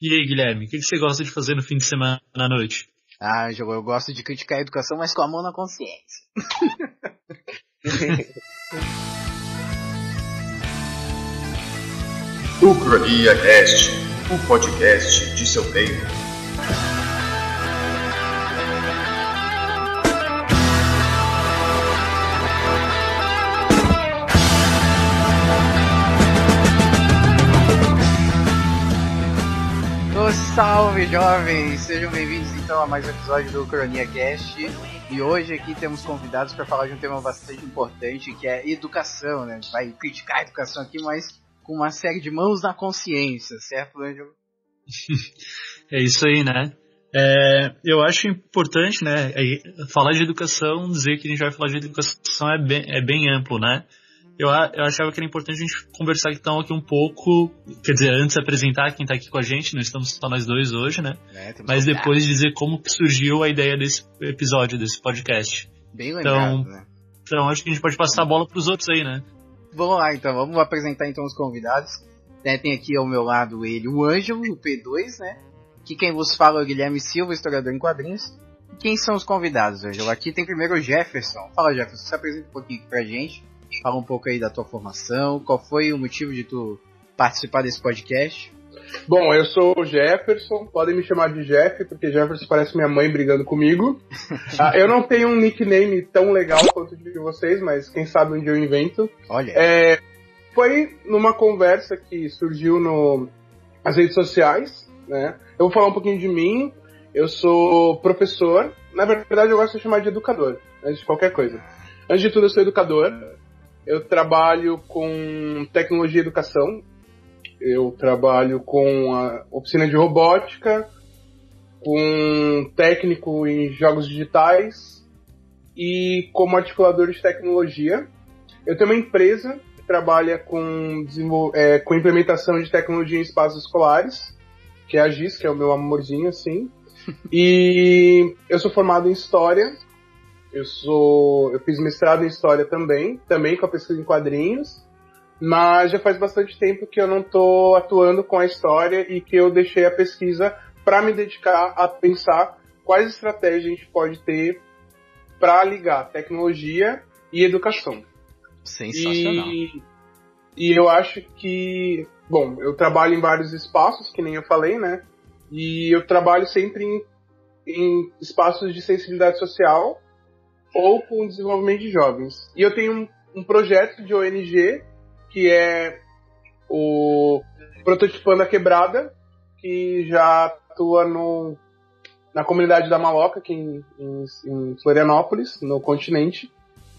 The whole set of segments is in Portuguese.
E aí, Guilherme, o que você gosta de fazer no fim de semana à noite? Ah, eu gosto de criticar a educação, mas com a mão na consciência. Ucrania Cast, o podcast de seu tempo. Salve, jovens! Sejam bem-vindos então a mais um episódio do Ucrania Cast. E hoje aqui temos convidados para falar de um tema bastante importante, que é educação, né? A gente vai criticar a educação aqui, mas com uma série de mãos na consciência, certo, Ângelo? É isso aí, né? Eu acho importante, né, falar de educação, dizer que a gente vai falar de educação é bem amplo, né? Eu achava que era importante a gente conversar então aqui um pouco, quer dizer, antes de apresentar quem está aqui com a gente, não estamos só nós dois hoje, né? Mas depois dizer como que surgiu a ideia desse episódio, desse podcast. Bem lembrado, né? Então acho que a gente pode passar a bola para os outros aí, né? Vamos lá então, vamos apresentar então os convidados. Tem aqui ao meu lado ele, o Ângelo, o P2, né? Que quem vos fala é o Guilherme Silva, historiador em quadrinhos. E quem são os convidados, Ângelo? Aqui tem primeiro o Jefferson. Fala, Jefferson, se apresenta um pouquinho aqui pra gente. Fala um pouco aí da tua formação, qual foi o motivo de tu participar desse podcast? Bom, eu sou o Jefferson, podem me chamar de Jeff, porque Jefferson parece minha mãe brigando comigo. Eu não tenho um nickname tão legal quanto o de vocês, mas quem sabe um dia eu invento. Olha. Foi numa conversa que surgiu nas redes sociais, né? Eu vou falar um pouquinho de mim. Eu sou professor, na verdade eu gosto de chamar de educador, antes de qualquer coisa. Antes de tudo eu sou educador. Eu trabalho com tecnologia e educação, eu trabalho com a oficina de robótica, com técnico em jogos digitais e como articulador de tecnologia. Eu tenho uma empresa que trabalha com implementação de tecnologia em espaços escolares, que é a GIS, que é o meu amorzinho, assim. E eu sou formado em História. Eu fiz mestrado em História também com a pesquisa em quadrinhos, mas já faz bastante tempo que eu não estou atuando com a História e que eu deixei a pesquisa para me dedicar a pensar quais estratégias a gente pode ter para ligar tecnologia e educação. Sensacional. E eu acho que, bom, eu trabalho em vários espaços, que nem eu falei, né? E eu trabalho sempre em espaços de sensibilidade social, ou com o desenvolvimento de jovens. E eu tenho um projeto de ONG, que é o Prototipando a Quebrada, que já atua na comunidade da Maloca, aqui em Florianópolis, no continente.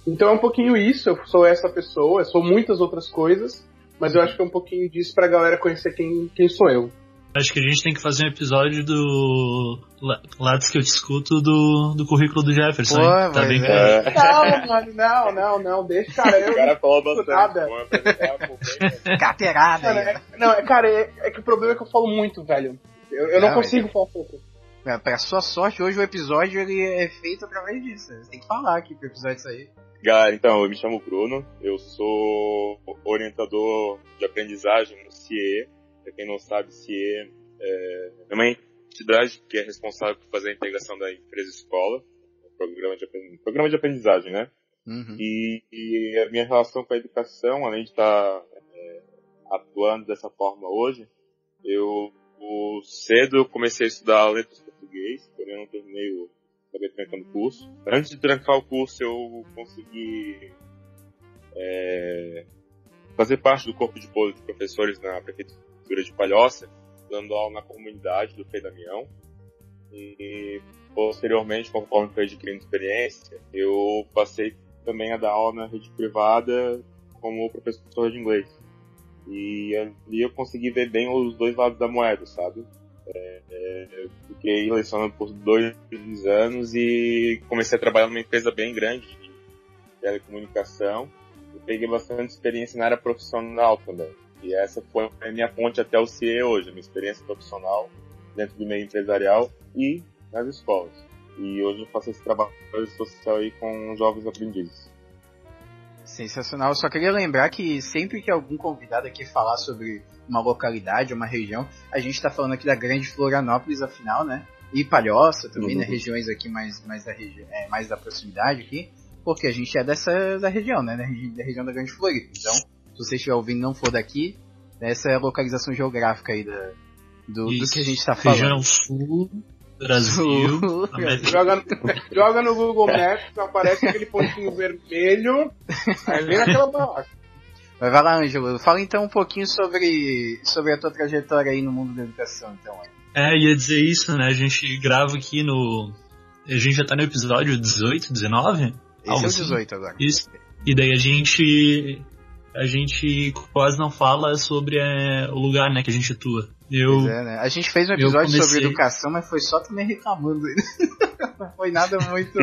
Então é um pouquinho isso, eu sou essa pessoa, eu sou muitas outras coisas, mas eu acho que é um pouquinho disso pra galera conhecer quem sou eu. Acho que a gente tem que fazer um episódio do Lattes que eu te escuto do currículo do Jefferson. Pô, tá bem Não, deixa, cara. O cara falou bastante. Carteirada. Cara, é que o problema é que eu falo muito, velho. Eu não consigo falar pouco. Pra sua sorte, hoje o episódio ele é feito através disso. Você tem que falar aqui pro episódio sair. Galera, então, eu me chamo Bruno. Eu sou orientador de aprendizagem no CIE. Pra quem não sabe, CIE é uma entidade que é responsável por fazer a integração da empresa-escola, programa de aprendizagem, né? Uhum. E a minha relação com a educação, além de estar atuando dessa forma hoje, cedo eu comecei a estudar letras português, porém eu não acabei trancando o curso. Antes de trancar o curso, eu consegui fazer parte do corpo de professores na prefeitura de Palhoça, dando aula na comunidade do Frei Damião. E posteriormente, conforme fui adquirindo experiência, eu passei também a dar aula na rede privada como professor de inglês. E ali eu consegui ver bem os dois lados da moeda, sabe? Fiquei lecionando por 2 anos e comecei a trabalhar numa empresa bem grande de telecomunicação. E peguei bastante experiência na área profissional também. E essa foi a minha ponte até o CIE hoje, a minha experiência profissional dentro do meio empresarial e nas escolas. E hoje eu faço esse trabalho social aí com jovens aprendizes. Sensacional. Eu só queria lembrar que sempre que algum convidado aqui falar sobre uma localidade, uma região, a gente tá falando aqui da Grande Florianópolis, afinal, né? E Palhoça também, né? Regiões aqui mais da proximidade aqui, porque a gente é da região, né? Da região da Grande Floripa. Então, se você estiver ouvindo e não for daqui, essa é a localização geográfica aí do que a gente tá falando. Região Sul, Brasil, joga no Google Maps, aparece aquele pontinho vermelho, ali naquela barraca. Mas vai lá, Ângelo. Fala então um pouquinho sobre a tua trajetória aí no mundo da educação, então. Ia dizer isso, né? A gente grava aqui a gente já tá no episódio 18, 19? Esse é o 18 agora. Isso. E daí a gente quase não fala sobre o lugar, né, que a gente atua. Né? A gente fez um episódio sobre educação, mas foi só também reclamando. Não foi nada muito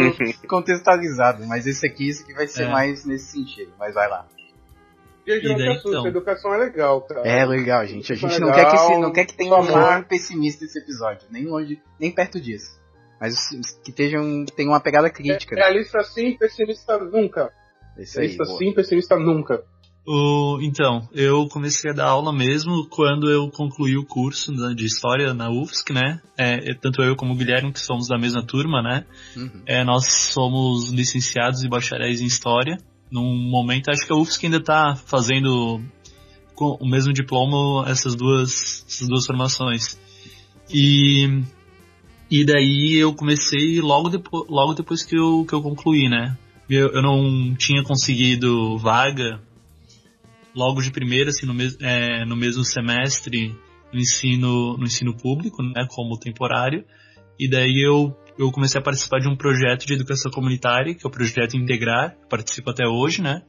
contextualizado, mas esse aqui vai ser mais nesse sentido. Mas vai lá. E então? Educação é legal, cara. É legal, gente. A gente não quer que tenha um ar pessimista esse episódio. Nem longe, nem perto disso. Mas que tenha uma pegada crítica. Realista sim, pessimista nunca. Realista sim, pessimista nunca. Então, eu comecei a dar aula mesmo quando eu concluí o curso de História na UFSC, né? Tanto eu como o Guilherme, que somos da mesma turma, né? Uhum. Nós somos licenciados e bacharéis em História. Num momento, acho que a UFSC ainda está fazendo com o mesmo diploma essas duas formações. E daí eu comecei logo depois que eu concluí, né? Eu não tinha conseguido vaga logo de primeira, assim, no mesmo semestre no ensino público, né, como temporário. E daí eu comecei a participar de um projeto de educação comunitária, que é o Projeto Integrar, participo até hoje, né,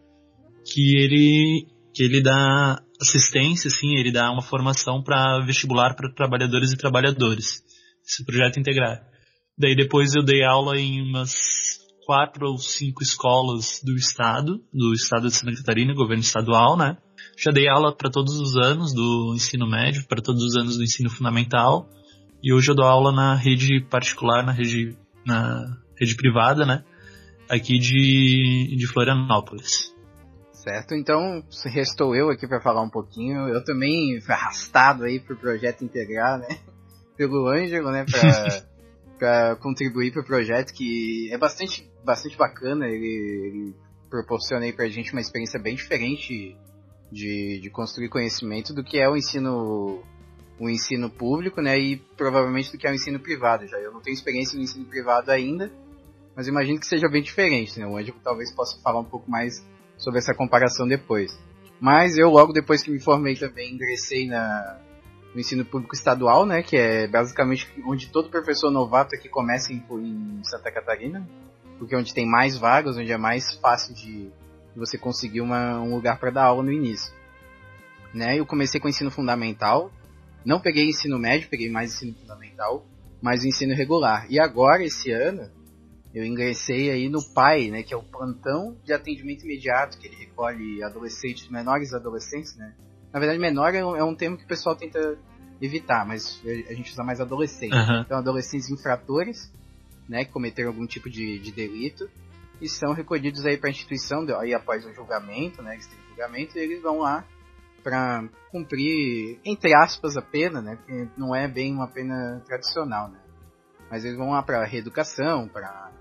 que ele dá assistência, assim, ele dá uma formação para vestibular para trabalhadores e trabalhadoras, esse Projeto Integrar. Daí depois eu dei aula em umas 4 ou 5 escolas do estado de Santa Catarina, governo estadual, né? Já dei aula para todos os anos do ensino médio, para todos os anos do ensino fundamental, e hoje eu dou aula na rede particular, na rede privada, né? Aqui de Florianópolis. Certo, então restou eu aqui para falar um pouquinho. Eu também fui arrastado aí pro Projeto Integrar, né? Pelo Ângelo, né? Para contribuir para o projeto, que é bastante bacana. Ele proporciona aí pra gente uma experiência bem diferente de construir conhecimento do que é o ensino público, né, e provavelmente do que é o ensino privado. Já eu não tenho experiência no ensino privado ainda, mas imagino que seja bem diferente, né? O Ângelo talvez possa falar um pouco mais sobre essa comparação depois. Mas eu, logo depois que me formei, também ingressei no ensino público estadual, né, que é basicamente onde todo professor novato aqui começa em Santa Catarina, porque é onde tem mais vagas, onde é mais fácil de você conseguir um lugar para dar aula no início. Né, eu comecei com o ensino fundamental, não peguei ensino médio, peguei mais ensino fundamental, mas o ensino regular. E agora, esse ano, eu ingressei aí no PAI, né, que é o Plantão de Atendimento Imediato, que ele recolhe menores adolescentes, né. Na verdade, menor é um termo que o pessoal tenta evitar, mas a gente usa mais adolescente. Uhum. Então, adolescentes infratores, né, que cometeram algum tipo de delito, e são recolhidos aí para a instituição, aí após o julgamento, né, eles têm julgamento, e eles vão lá para cumprir, entre aspas, a pena, né, porque não é bem uma pena tradicional, né. Mas eles vão lá para reeducação, para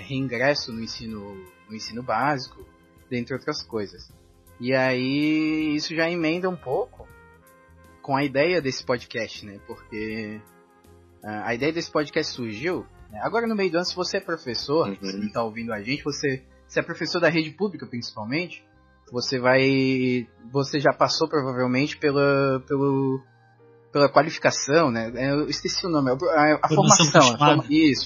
reingresso no ensino básico, dentre outras coisas. E aí isso já emenda um pouco com a ideia desse podcast, né? Porque a ideia desse podcast surgiu, né? Agora no meio do ano, se você é professor, se está ouvindo a gente, se é professor da rede pública principalmente, você já passou provavelmente pela qualificação, né? Eu esqueci o nome, a formação.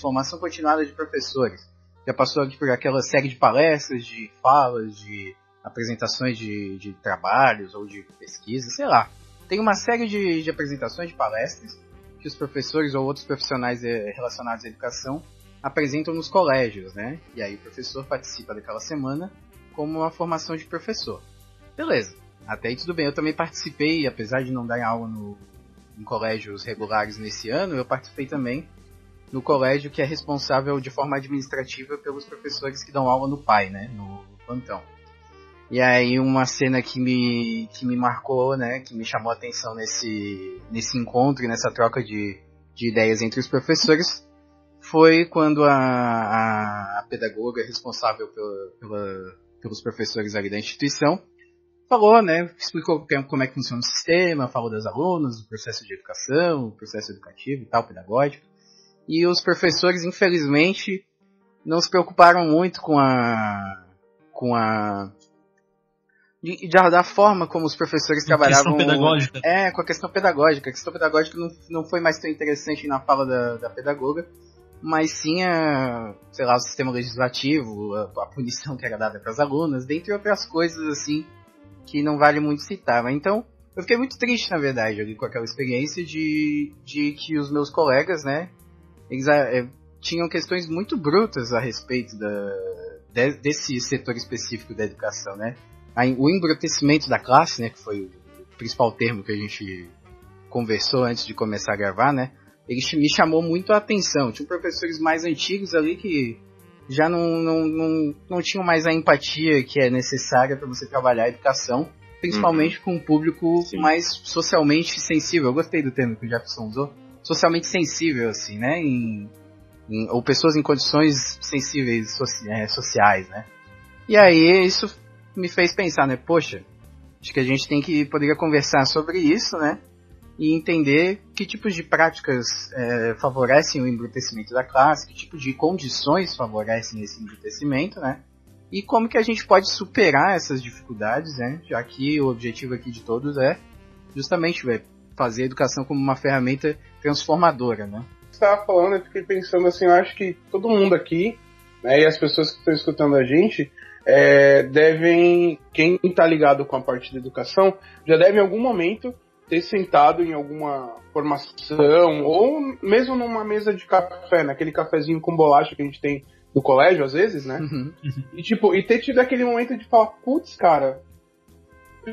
Formação continuada de professores. Já passou aqui por aquela série de palestras, de falas, de apresentações de trabalhos ou de pesquisa, sei lá. Tem uma série de apresentações, de palestras, que os professores ou outros profissionais relacionados à educação apresentam nos colégios, né? E aí o professor participa daquela semana como uma formação de professor. Beleza, até aí tudo bem. Eu também participei, apesar de não dar aula em colégios regulares nesse ano, eu participei também no colégio que é responsável de forma administrativa pelos professores que dão aula no PAI, né? No plantão. E aí uma cena que me marcou, né, que me chamou a atenção nesse encontro, nessa troca de ideias entre os professores, foi quando a pedagoga responsável pelos professores ali da instituição falou, né, explicou como é que funciona o sistema, falou das alunas, do processo de educação, o processo educativo e tal, pedagógico. E os professores, infelizmente, não se preocuparam muito da forma como os professores trabalhavam. Pedagógica. Com a questão pedagógica. A questão pedagógica não foi mais tão interessante na fala da pedagoga, mas sim sei lá, o sistema legislativo, a punição que era dada para as alunas, dentre outras coisas assim que não vale muito citar. Então, eu fiquei muito triste, na verdade, ali, com aquela experiência de que os meus colegas, né, eles tinham questões muito brutas a respeito desse setor específico da educação, né? O embrutecimento da classe, né, que foi o principal termo que a gente conversou antes de começar a gravar, né, ele me chamou muito a atenção. Tinha professores mais antigos ali que já não tinham mais a empatia que é necessária para você trabalhar a educação, principalmente com um público mais socialmente sensível. Eu gostei do termo que o Jefferson usou, socialmente sensível, assim, né, ou pessoas em condições sensíveis sociais, né. E aí isso me fez pensar, né, poxa, acho que a gente poderia conversar sobre isso, né, e entender que tipos de práticas favorecem o embrutecimento da classe, que tipo de condições favorecem esse embrutecimento, né, e como que a gente pode superar essas dificuldades, né, já que o objetivo aqui de todos é justamente fazer a educação como uma ferramenta transformadora, né. Você estava falando, eu fiquei pensando assim, eu acho que todo mundo aqui, né, e as pessoas que estão escutando a gente, quem está ligado com a parte da educação, já deve em algum momento ter sentado em alguma formação, ou mesmo numa mesa de café, naquele cafezinho com bolacha que a gente tem no colégio, às vezes, né? E ter tido aquele momento de falar, putz, cara,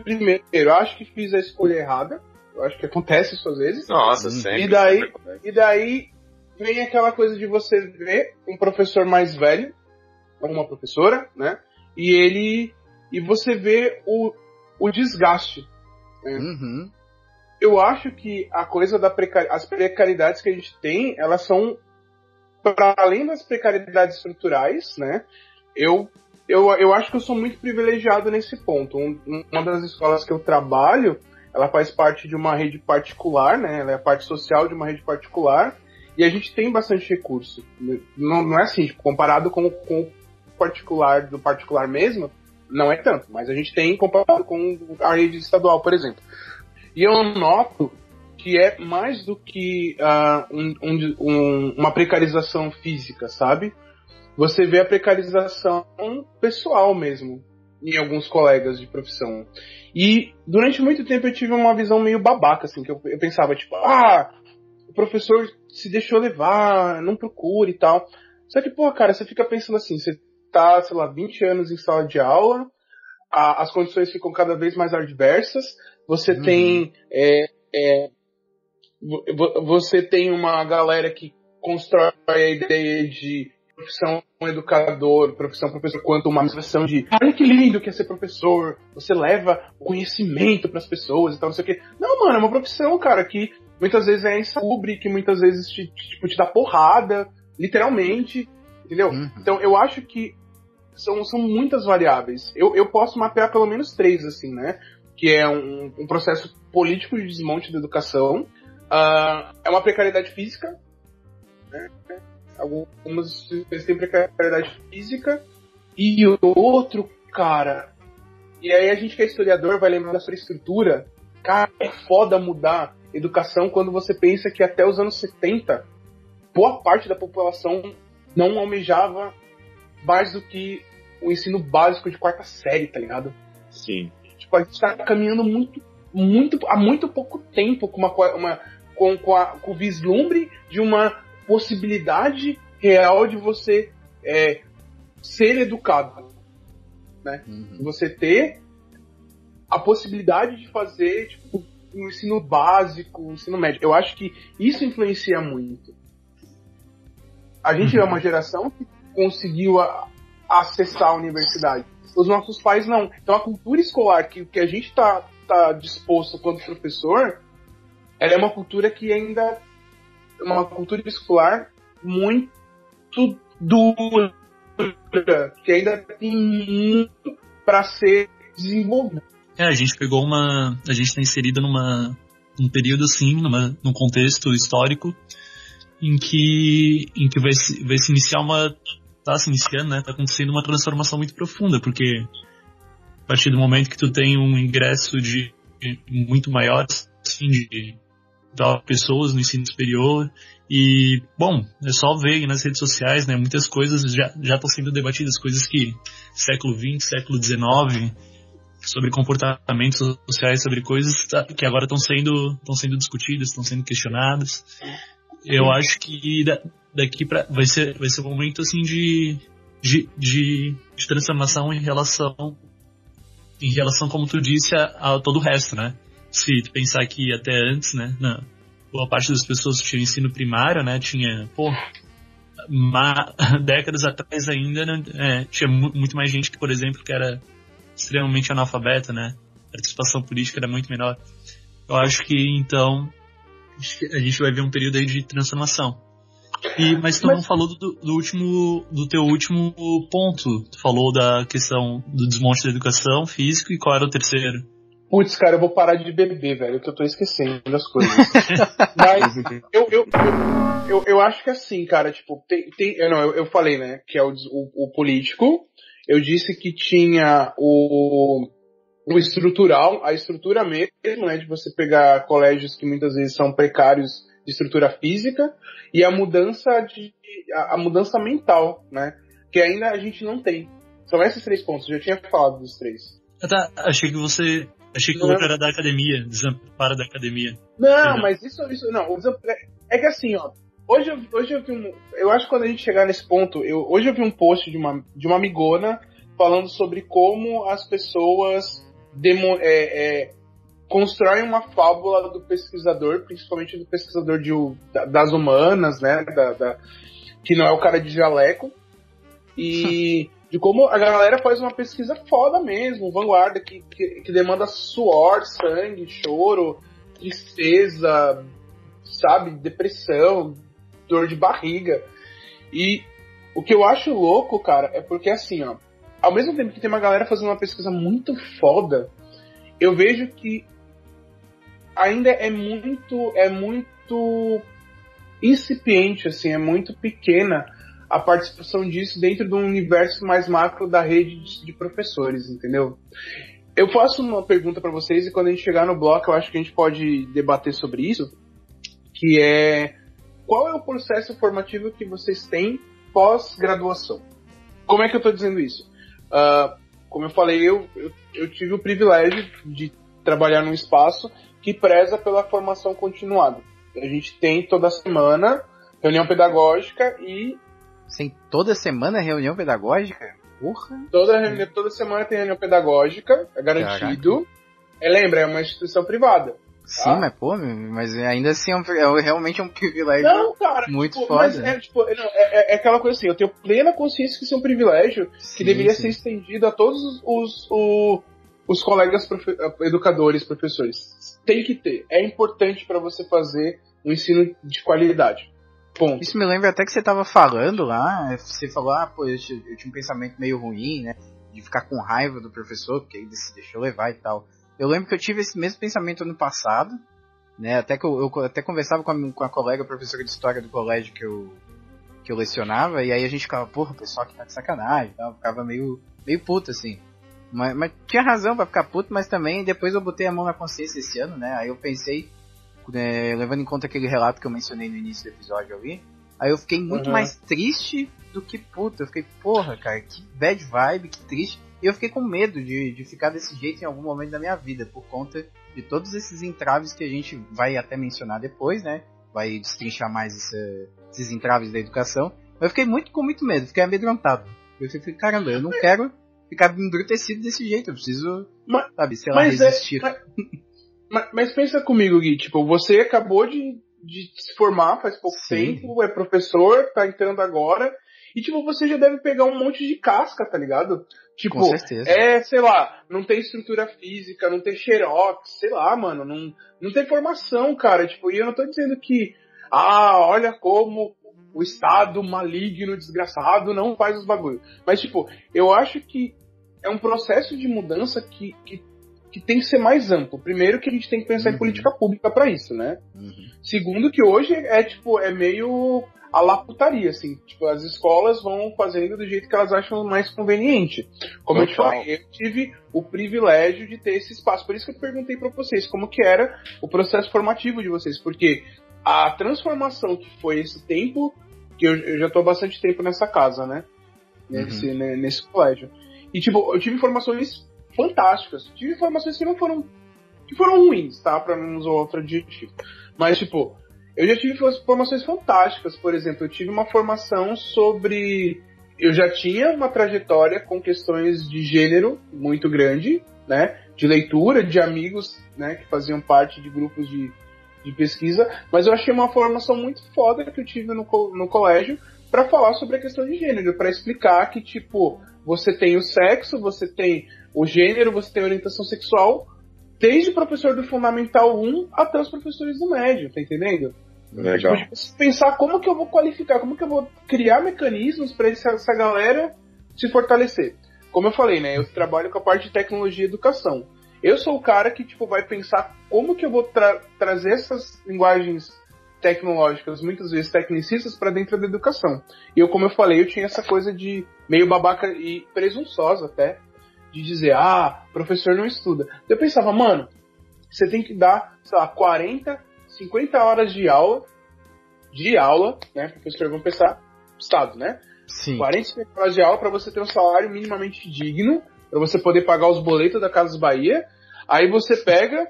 primeiro, eu acho que fiz a escolha errada, eu acho que acontece isso às vezes. Nossa, sempre. E daí vem aquela coisa de você ver um professor mais velho, uma professora, né? E você vê o desgaste. Né? Eu acho que a coisa as precariedades que a gente tem, elas são, para além das precariedades estruturais, né? Eu acho que eu sou muito privilegiado nesse ponto. Uma das escolas que eu trabalho, ela faz parte de uma rede particular, né? Ela é a parte social de uma rede particular, e a gente tem bastante recurso. Não é assim, tipo, comparado com do particular mesmo, não é tanto, mas a gente tem comparado com a rede estadual, por exemplo. E eu noto que é mais do que uma precarização física, sabe? Você vê a precarização pessoal mesmo, em alguns colegas de profissão. E durante muito tempo eu tive uma visão meio babaca, assim, que eu pensava, tipo, o professor se deixou levar, não procura e tal. Só que, pô, cara, você fica pensando assim, você tá, sei lá, 20 anos em sala de aula, as condições ficam cada vez mais adversas, você tem você tem uma galera que constrói a ideia de profissão educador, profissão professor, quanto uma profissão de olha que lindo que é ser professor, você leva o conhecimento pras pessoas e tal, não sei o que. Não, mano, é uma profissão, cara, que muitas vezes é insalubre, que muitas vezes te dá porrada, literalmente, entendeu? Então eu acho que são muitas variáveis. Eu posso mapear pelo menos 3, assim, né? Que é um processo político de desmonte da educação, é uma precariedade física, né? Algumas têm precariedade física, e outro, cara, e aí a gente que é historiador vai lembrar da sua estrutura, cara, é foda mudar educação quando você pensa que até os anos 70, boa parte da população não almejava mais do que o ensino básico de 4ª série, tá ligado? Sim. Tipo, a gente tá caminhando há muito pouco tempo com o vislumbre de uma possibilidade real de você ser educado, né? Você ter a possibilidade de fazer, tipo, um ensino básico, um ensino médio. Eu acho que isso influencia muito. A gente é uma geração que conseguiu acessar a universidade. Os nossos pais não. Então a cultura escolar que a gente tá disposto quanto professor, ela é uma cultura que ainda é uma cultura escolar muito dura, que ainda tem muito para ser desenvolvido. A gente pegou a gente tá inserido num período assim, num contexto histórico em que vai se iniciar tá se iniciando, né? Tá acontecendo uma transformação muito profunda, porque a partir do momento que tu tem um ingresso de muito maior, assim, de pessoas no ensino superior, e, bom, é só ver nas redes sociais, né? Muitas coisas já estão sendo debatidas, coisas que século XX, século XIX, sobre comportamentos sociais, sobre coisas que agora estão sendo discutidas, estão sendo questionadas. Eu acho que daqui vai ser um momento assim de transformação em relação, como tu disse, a todo o resto, né? Se tu pensar que até antes, né, boa parte das pessoas que tinham ensino primário, né, tinha, décadas atrás ainda, né, tinha muito mais gente que, por exemplo, que era extremamente analfabeta, né? A participação política era muito menor. Eu acho que, então, a gente vai ver um período aí de transformação. Mas tu não falou do teu último ponto. Tu falou da questão do desmonte da educação física, e qual era o terceiro? Putz, cara, eu vou parar de beber, velho, que eu tô esquecendo das coisas. Mas eu acho que assim, cara, tipo, eu falei, né, que é o político. Eu disse que tinha o estrutural, a estrutura mesmo, né, de você pegar colégios que muitas vezes são precários de estrutura física, e a mudança mental, né, que ainda a gente não tem. São esses 3 pontos, eu já tinha falado dos 3. Achei que o outro era da academia, desamparo da academia. Não, mas isso não, é que assim, ó, hoje eu vi eu acho que quando a gente chegar nesse ponto, hoje eu vi um post de uma amigona falando sobre como as pessoas constroem uma fábula do pesquisador, principalmente do pesquisador das humanas, né, que não é o cara de jaleco, e de como a galera faz uma pesquisa foda mesmo, vanguarda, que demanda suor, sangue, choro, tristeza, sabe, depressão, dor de barriga. E o que eu acho louco, cara, é porque assim, ó, ao mesmo tempo que tem uma galera fazendo uma pesquisa muito foda, eu vejo que ainda é muito incipiente, assim, é muito pequena a participação disso dentro de um universo mais macro da rede de professores, entendeu? Eu faço uma pergunta para vocês, e quando a gente chegar no bloco eu acho que a gente pode debater sobre isso, que é: qual é o processo formativo que vocês têm pós-graduação? Como é que eu estou dizendo isso? Como eu falei, eu tive o privilégio de trabalhar num espaço que preza pela formação continuada. A gente tem toda semana reunião pedagógica e... Sim, toda semana reunião pedagógica? Porra! Toda semana tem reunião pedagógica, é garantido. Lembra, é uma instituição privada. Sim, mas ainda assim realmente é um privilégio. Não, cara, muito foda. Mas é aquela coisa assim, eu tenho plena consciência que isso é um privilégio que deveria ser estendido a todos os colegas educadores, professores. Tem que ter. É importante para você fazer um ensino de qualidade. Ponto. Isso me lembra até que você tava falando lá, você falou, eu tinha um pensamento meio ruim, né, de ficar com raiva do professor, porque ele se deixou levar e tal. Eu lembro que eu tive esse mesmo pensamento ano passado, né, até que eu até conversava com a colega professora de história do colégio que eu lecionava, e aí a gente ficava, porra, o pessoal aqui tá de sacanagem, então, ficava meio puto, assim. Mas tinha razão pra ficar puto, mas também depois eu botei a mão na consciência esse ano, né, aí eu pensei, levando em conta aquele relato que eu mencionei no início do episódio ali, aí eu fiquei muito mais triste do que puto. Eu fiquei, porra, cara, que bad vibe, que triste. E eu fiquei com medo de ficar desse jeito em algum momento da minha vida, por conta de todos esses entraves que a gente vai até mencionar depois, né? Vai destrinchar mais esses entraves da educação. Mas eu fiquei com muito medo, fiquei amedrontado. Eu fiquei, caramba, eu não quero ficar embrutecido desse jeito, eu preciso, resistir. Mas pensa comigo, Gui, tipo, você acabou de se formar faz pouco tempo, é professor, tá entrando agora, E, tipo, você já deve pegar um monte de casca, tá ligado? Tipo, Com certeza. sei lá, não tem estrutura física, não tem xerox, sei lá, mano, não tem formação, cara. Tipo, e eu não tô dizendo que, olha como o Estado maligno, desgraçado, não faz os bagulhos. Mas, tipo, eu acho que é um processo de mudança que tem que ser mais amplo. Primeiro que a gente tem que pensar em política pública pra isso, né? Segundo que hoje é meio a la putaria, assim. Tipo, as escolas vão fazendo do jeito que elas acham mais conveniente. Como eu te falei, eu tive o privilégio de ter esse espaço. Por isso que eu perguntei pra vocês como que era o processo formativo de vocês. Porque a transformação que foi esse tempo, que eu já tô há bastante tempo nessa casa, né? Nesse colégio. E, tipo, eu tive informações fantásticas. Tive informações que foram ruins, tá? Pra não usar outro adjetivo. Mas, tipo, eu já tive formações fantásticas. Por exemplo, eu tive uma formação sobre... Eu já tinha uma trajetória com questões de gênero muito grande, né? De leitura, de amigos, né? Que faziam parte de grupos de pesquisa. Mas eu achei uma formação muito foda que eu tive no colégio para falar sobre a questão de gênero. Para explicar que, tipo, você tem o sexo, você tem o gênero, você tem a orientação sexual, desde o professor do Fundamental 1 até os professores do médio, tá entendendo? Legal. Tipo, pensar como que eu vou qualificar, como que eu vou criar mecanismos para essa galera se fortalecer. Como eu falei, né, eu trabalho com a parte de tecnologia e educação. Eu sou o cara que, tipo, vai pensar como que eu vou trazer essas linguagens tecnológicas, muitas vezes tecnicistas, para dentro da educação. E como eu falei, eu tinha essa coisa de meio babaca e presunçosa até, de dizer, professor não estuda. Eu pensava, mano, você tem que dar, sei lá, 40, 50 horas de aula, né, professor, vamos pensar, Estado, né? Sim. 40, 50 horas de aula para você ter um salário minimamente digno, para você poder pagar os boletos da Casas Bahia. Aí você pega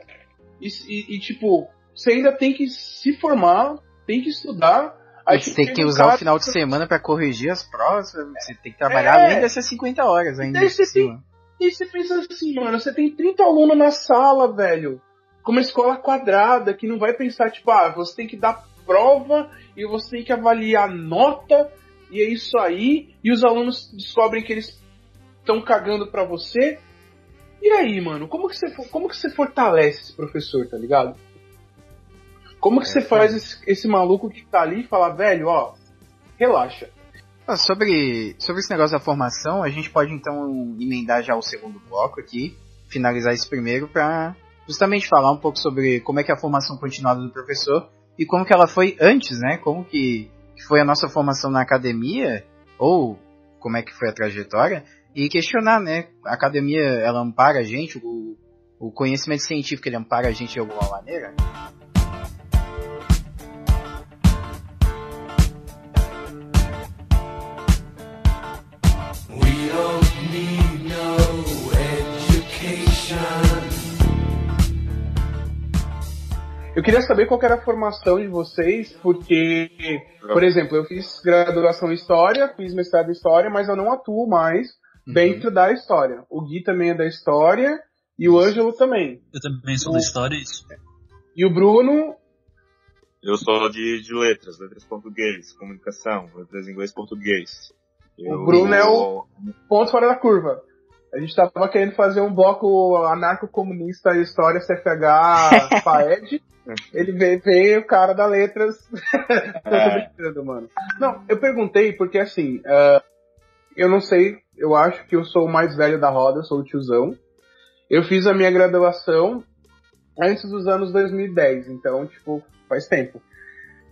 e tipo, você ainda tem que se formar, tem que estudar. Aí você tem que usar o final de semana para corrigir as provas, você tem que trabalhar além dessas 50 horas ainda. E você pensa assim, mano, você tem 30 alunos na sala, velho, com uma escola quadrada, que não vai pensar, tipo, você tem que dar prova e você tem que avaliar nota, e é isso aí, e os alunos descobrem que eles estão cagando pra você. E aí, mano, como que você fortalece esse professor, tá ligado? Como que você faz esse maluco que tá ali e fala, velho, relaxa. Sobre esse negócio da formação, a gente pode então emendar já o segundo bloco aqui, finalizar esse primeiro pra justamente falar um pouco sobre como é que é a formação continuada do professor e como que ela foi antes, né? Como que foi a nossa formação na academia, ou como é que foi a trajetória, e questionar, né? A academia, ela ampara a gente, o conhecimento científico, ele ampara a gente de alguma maneira? Eu queria saber qual que era a formação de vocês, porque, por exemplo, eu fiz graduação em História, fiz mestrado em História, mas eu não atuo mais dentro da História. O Gui também é da História e o Ângelo também. Eu também sou da História, isso. E o Bruno? Eu sou de letras português, comunicação, letras inglês português. O Bruno é o ponto fora da curva. A gente tava querendo fazer um bloco anarco-comunista, História, CFH, FAED. Ele veio o cara da letras. Tô brincando, mano. Não, eu perguntei porque assim, eu não sei, eu acho que eu sou o mais velho da roda, eu sou o tiozão. Eu fiz a minha graduação antes dos anos 2010, então, tipo, faz tempo.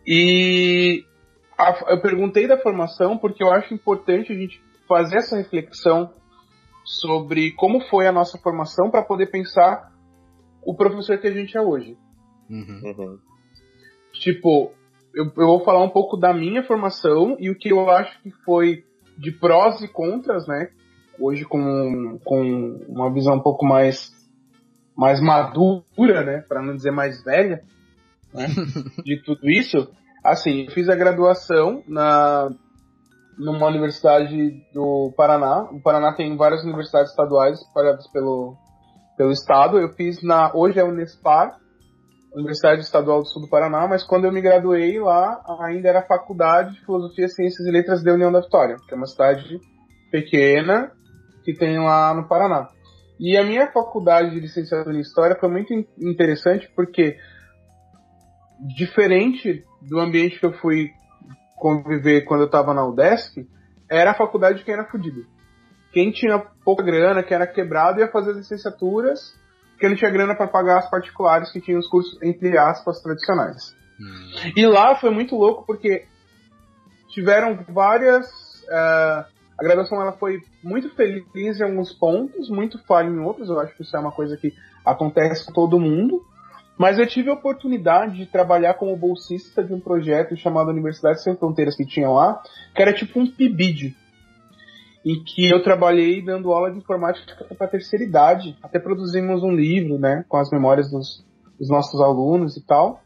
E eu perguntei da formação porque eu acho importante a gente fazer essa reflexão sobre como foi a nossa formação para poder pensar o professor que a gente é hoje. Tipo, eu vou falar um pouco da minha formação e o que eu acho que foi de prós e contras, né? Hoje com uma visão um pouco mais madura, né? Para não dizer mais velha, né? De tudo isso. Assim, eu fiz a graduação numa universidade do Paraná. O Paraná tem várias universidades estaduais espalhadas pelo estado. Eu fiz hoje é a Unespar, Universidade Estadual do Sul do Paraná, mas quando eu me graduei lá, ainda era a Faculdade de Filosofia, Ciências e Letras da União da Vitória, que é uma cidade pequena que tem lá no Paraná. E a minha faculdade de licenciatura em História foi muito interessante porque, diferente do ambiente que eu fui conviver quando eu estava na UDESC, era a faculdade de quem era fudido. Quem tinha pouca grana, quem era quebrado, ia fazer as licenciaturas, porque não tinha grana para pagar as particulares que tinham os cursos, entre aspas, tradicionais. E lá foi muito louco porque tiveram várias... a graduação ela foi muito feliz em alguns pontos, muito falha em outros. Eu acho que isso é uma coisa que acontece com todo mundo. Mas eu tive a oportunidade de trabalhar como bolsista de um projeto chamado Universidade Sem Fronteiras que tinha lá, que era tipo um PIBID, em que eu trabalhei dando aula de informática para a terceira idade. Até produzimos um livro, né, com as memórias dos nossos alunos e tal.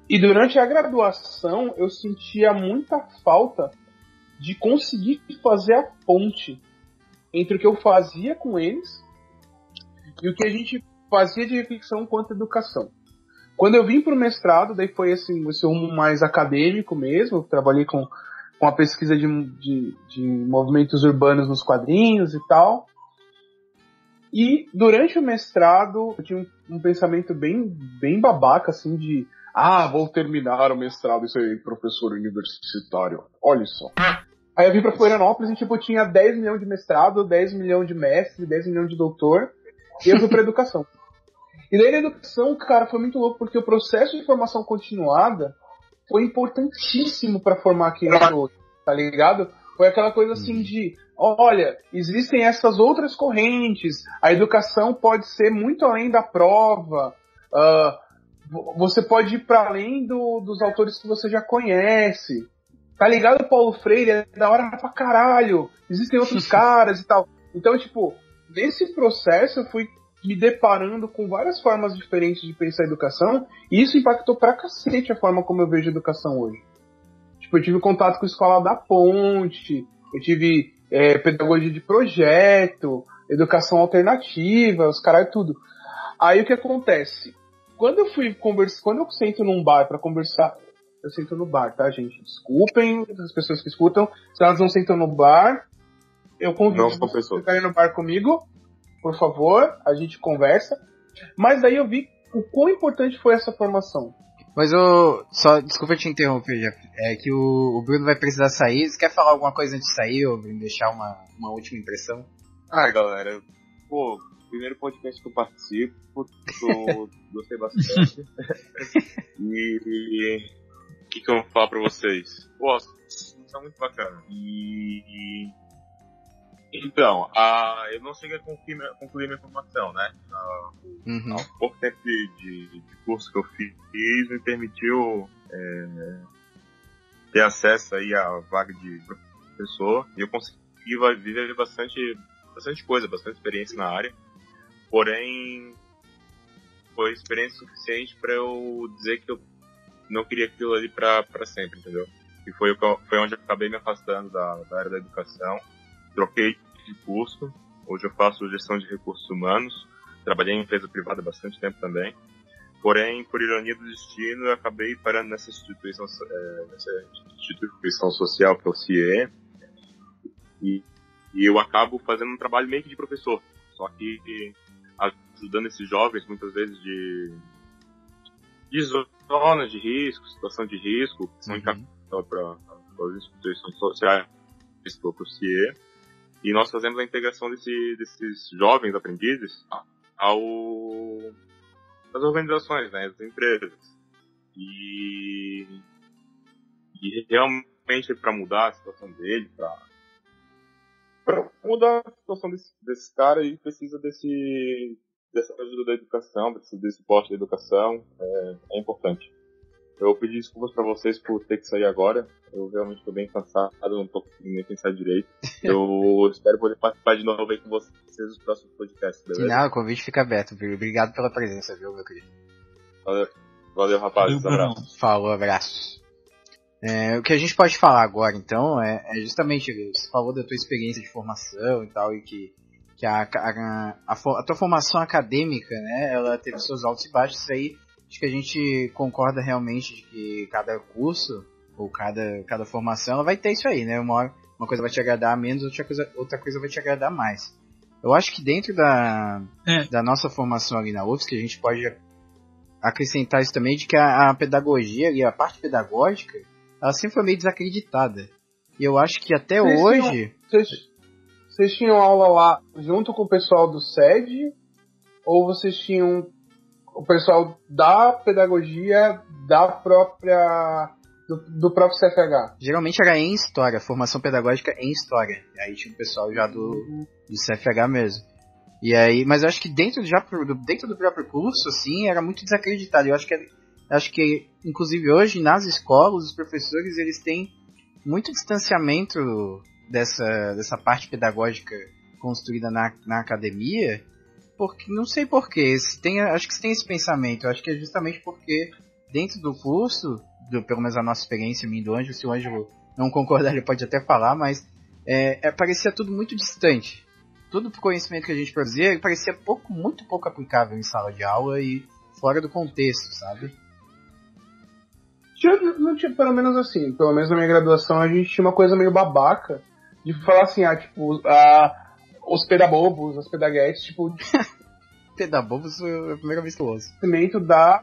E durante a graduação eu sentia muita falta de conseguir fazer a ponte entre o que eu fazia com eles e o que a gente fazia de reflexão quanto à educação. Quando eu vim para o mestrado, daí foi esse rumo mais acadêmico mesmo. Eu trabalhei com a pesquisa de movimentos urbanos nos quadrinhos e tal. E durante o mestrado eu tinha um pensamento bem babaca, assim, de vou terminar o mestrado, isso aí, professor universitário, olha só. Aí eu vim pra Florianópolis e tipo, tinha 10 milhões de mestrado, 10 milhões de mestre, 10 milhões de doutor, e eu fui pra educação. E daí na educação, cara, foi muito louco, porque o processo de formação continuada foi importantíssimo pra formar quem eu sou, tá ligado? Foi aquela coisa assim de, olha, existem essas outras correntes, a educação pode ser muito além da prova, você pode ir para além dos autores que você já conhece. Tá ligado, Paulo Freire? É da hora pra caralho. Existem outros caras e tal. Então, tipo, nesse processo eu fui me deparando com várias formas diferentes de pensar a educação, e isso impactou pra cacete a forma como eu vejo a educação hoje. Tipo, eu tive contato com a Escola da Ponte, eu tive pedagogia de projeto, educação alternativa, os caralho tudo. Aí o que acontece? Quando eu sento num bar pra conversar, eu sento no bar, tá, gente? Desculpem as pessoas que escutam, se elas não sentam no bar, eu convido vocês a ficarem no bar comigo, por favor, a gente conversa. Mas daí eu vi o quão importante foi essa formação. Mas desculpa te interromper, Jeff. É que o Bruno vai precisar sair. Você quer falar alguma coisa antes de sair, ou deixar uma última impressão? Galera, primeiro podcast que eu participo, gostei bastante. E o que eu vou falar pra vocês? Isso é muito bacana. Então, eu não cheguei a concluir minha formação, né? O pouco tempo de curso que eu fiz me permitiu ter acesso aí à vaga de professor, e eu consegui viver bastante coisa, bastante experiência na área. Porém, foi experiência suficiente para eu dizer que eu não queria aquilo ali para sempre, entendeu? E foi onde eu acabei me afastando da área da educação. Troquei de curso. Hoje eu faço gestão de recursos humanos. Trabalhei em empresa privada há bastante tempo também. Porém, por ironia do destino, eu acabei parando nessa instituição social, que é o CIE. E eu acabo fazendo um trabalho meio que de professor. Só que ajudando esses jovens, muitas vezes de zona de risco, situação de risco, que são encaminhados para as instituições sociais, para o CIE. E nós fazemos a integração desses jovens aprendizes às organizações, né, às empresas. E realmente para mudar a situação dele, para mudar a situação desse cara, ele precisa dessa ajuda da educação, precisa desse suporte da educação, é importante. Eu pedi desculpas para vocês por ter que sair agora. Eu realmente estou bem cansado, não estou conseguindo nem pensar direito. Eu espero poder participar de novo aí com vocês nos próximos podcasts, beleza? Não, o convite fica aberto, viu? Obrigado pela presença, viu, meu querido? Valeu, rapazes. Abraço. Falou, abraços. O que a gente pode falar agora, então, é justamente, você falou da tua experiência de formação e tal, e que a tua formação acadêmica, né, ela teve seus altos e baixos, isso aí acho que a gente concorda realmente de que cada curso ou cada formação ela vai ter isso aí, né? Uma coisa vai te agradar menos, outra coisa vai te agradar mais. Eu acho que dentro da nossa formação ali na UFSC, a gente pode acrescentar isso também, de que a pedagogia ali, a parte pedagógica, ela sempre foi meio desacreditada. E eu acho que até hoje... Vocês tinham aula lá junto com o pessoal do SED? Ou vocês tinham o pessoal da pedagogia da própria... Do próprio CFH? Geralmente era em História, formação pedagógica em História. E aí tinha o pessoal já do CFH mesmo. E aí, mas eu acho que dentro do próprio curso, assim, era muito desacreditado. Eu acho que inclusive hoje, nas escolas, os professores, eles têm muito distanciamento dessa parte pedagógica construída na academia, porque não sei porquê. Acho que se tem esse pensamento. Eu acho que é justamente porque dentro do curso, pelo menos a nossa experiência, minha e do Ângelo, se o Ângelo não concordar, ele pode até falar, mas parecia tudo muito distante. Todo o conhecimento que a gente produzia parecia muito pouco aplicável em sala de aula e fora do contexto, sabe? Não tinha, pelo menos assim, pelo menos na minha graduação a gente tinha uma coisa meio babaca de falar assim, os pedabobos, as pedaguetes, tipo... Pedabobos foi a primeira vez que eu ouço. Conhecimento da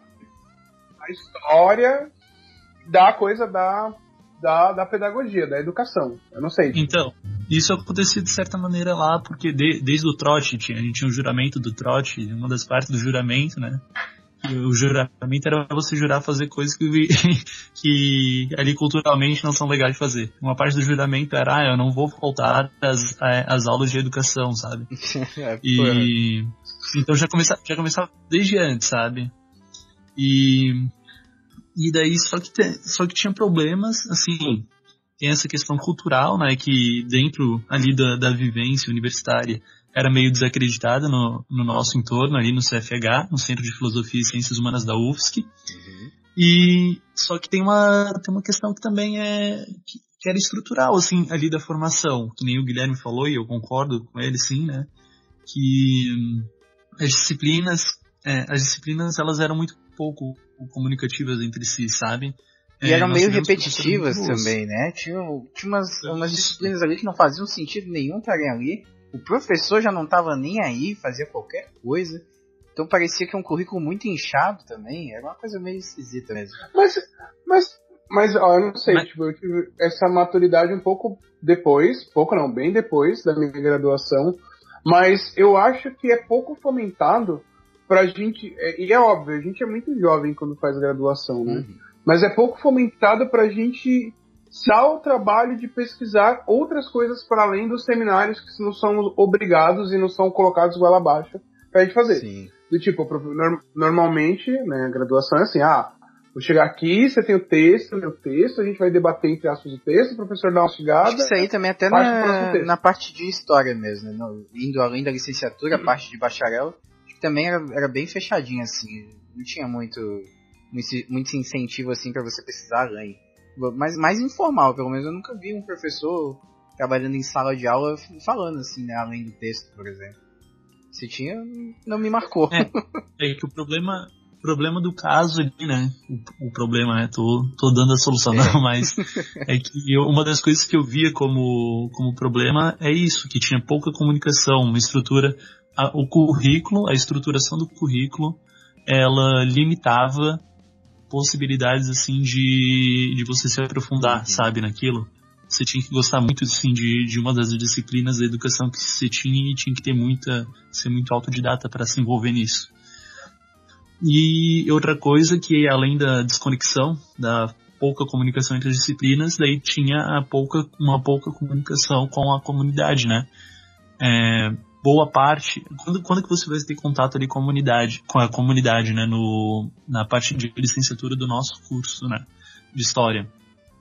história da coisa da pedagogia, da educação. Eu não sei. Então, isso acontecia de certa maneira lá, porque desde o trote, a gente tinha um juramento do trote, uma das partes do juramento, né? E o juramento era você jurar fazer coisas que ali culturalmente não são legais de fazer. Uma parte do juramento era, eu não vou faltar às aulas de educação, sabe? E então já começava desde antes, sabe? E daí só que tinha problemas, assim, tem essa questão cultural, né, que dentro ali da vivência universitária era meio desacreditada no nosso entorno, ali no CFH, no Centro de Filosofia e Ciências Humanas da UFSC. Uhum. E só que tem uma questão que também que era estrutural, assim, ali da formação, que nem o Guilherme falou, e eu concordo com ele, sim, né, que as disciplinas elas eram muito pouco comunicativas entre si, sabe? E eram meio repetitivas também, né? Tinha umas disciplinas ali que não faziam sentido nenhum estarem ali. O professor já não estava nem aí, fazia qualquer coisa. Então parecia que é um currículo muito inchado também. Era uma coisa meio esquisita mesmo. Mas ó, eu não sei, tipo, eu tive essa maturidade um pouco depois, bem depois da minha graduação. Mas eu acho que é pouco fomentado pra gente, e é óbvio, a gente é muito jovem quando faz graduação, né? Uhum. Mas é pouco fomentado pra gente dar o trabalho de pesquisar outras coisas para além dos seminários que não são obrigados e não são colocados goela abaixo pra gente fazer. Sim. Do tipo, normalmente, né, a graduação é assim, vou chegar aqui, você tem o texto, meu texto, a gente vai debater entre aspas o texto, o professor dá uma chegada. Acho que isso aí também até na parte de história mesmo, né? Indo além da licenciatura, a parte de bacharel, acho que também era bem fechadinho, assim, não tinha muito incentivo, assim, pra você pesquisar além. Mas mais informal, pelo menos eu nunca vi um professor trabalhando em sala de aula falando, assim, né, além do texto, por exemplo. Se tinha, não me marcou. É que o problema do caso ali, né? O problema, né? Tô dando a solução, não, mas é que uma das coisas que eu via como problema é isso, que tinha pouca comunicação, uma estrutura, o currículo, a estruturação do currículo, ela limitava possibilidades, assim, de você se aprofundar, sabe, naquilo. Você tinha que gostar muito, assim, de uma das disciplinas da educação que você tinha e tinha que ser muito autodidata para se envolver nisso. E outra coisa que, além da desconexão, da pouca comunicação entre as disciplinas, daí tinha uma pouca comunicação com a comunidade, né? Boa parte... Quando que você vai ter contato ali com a comunidade, né? Na parte de licenciatura do nosso curso, né? De História.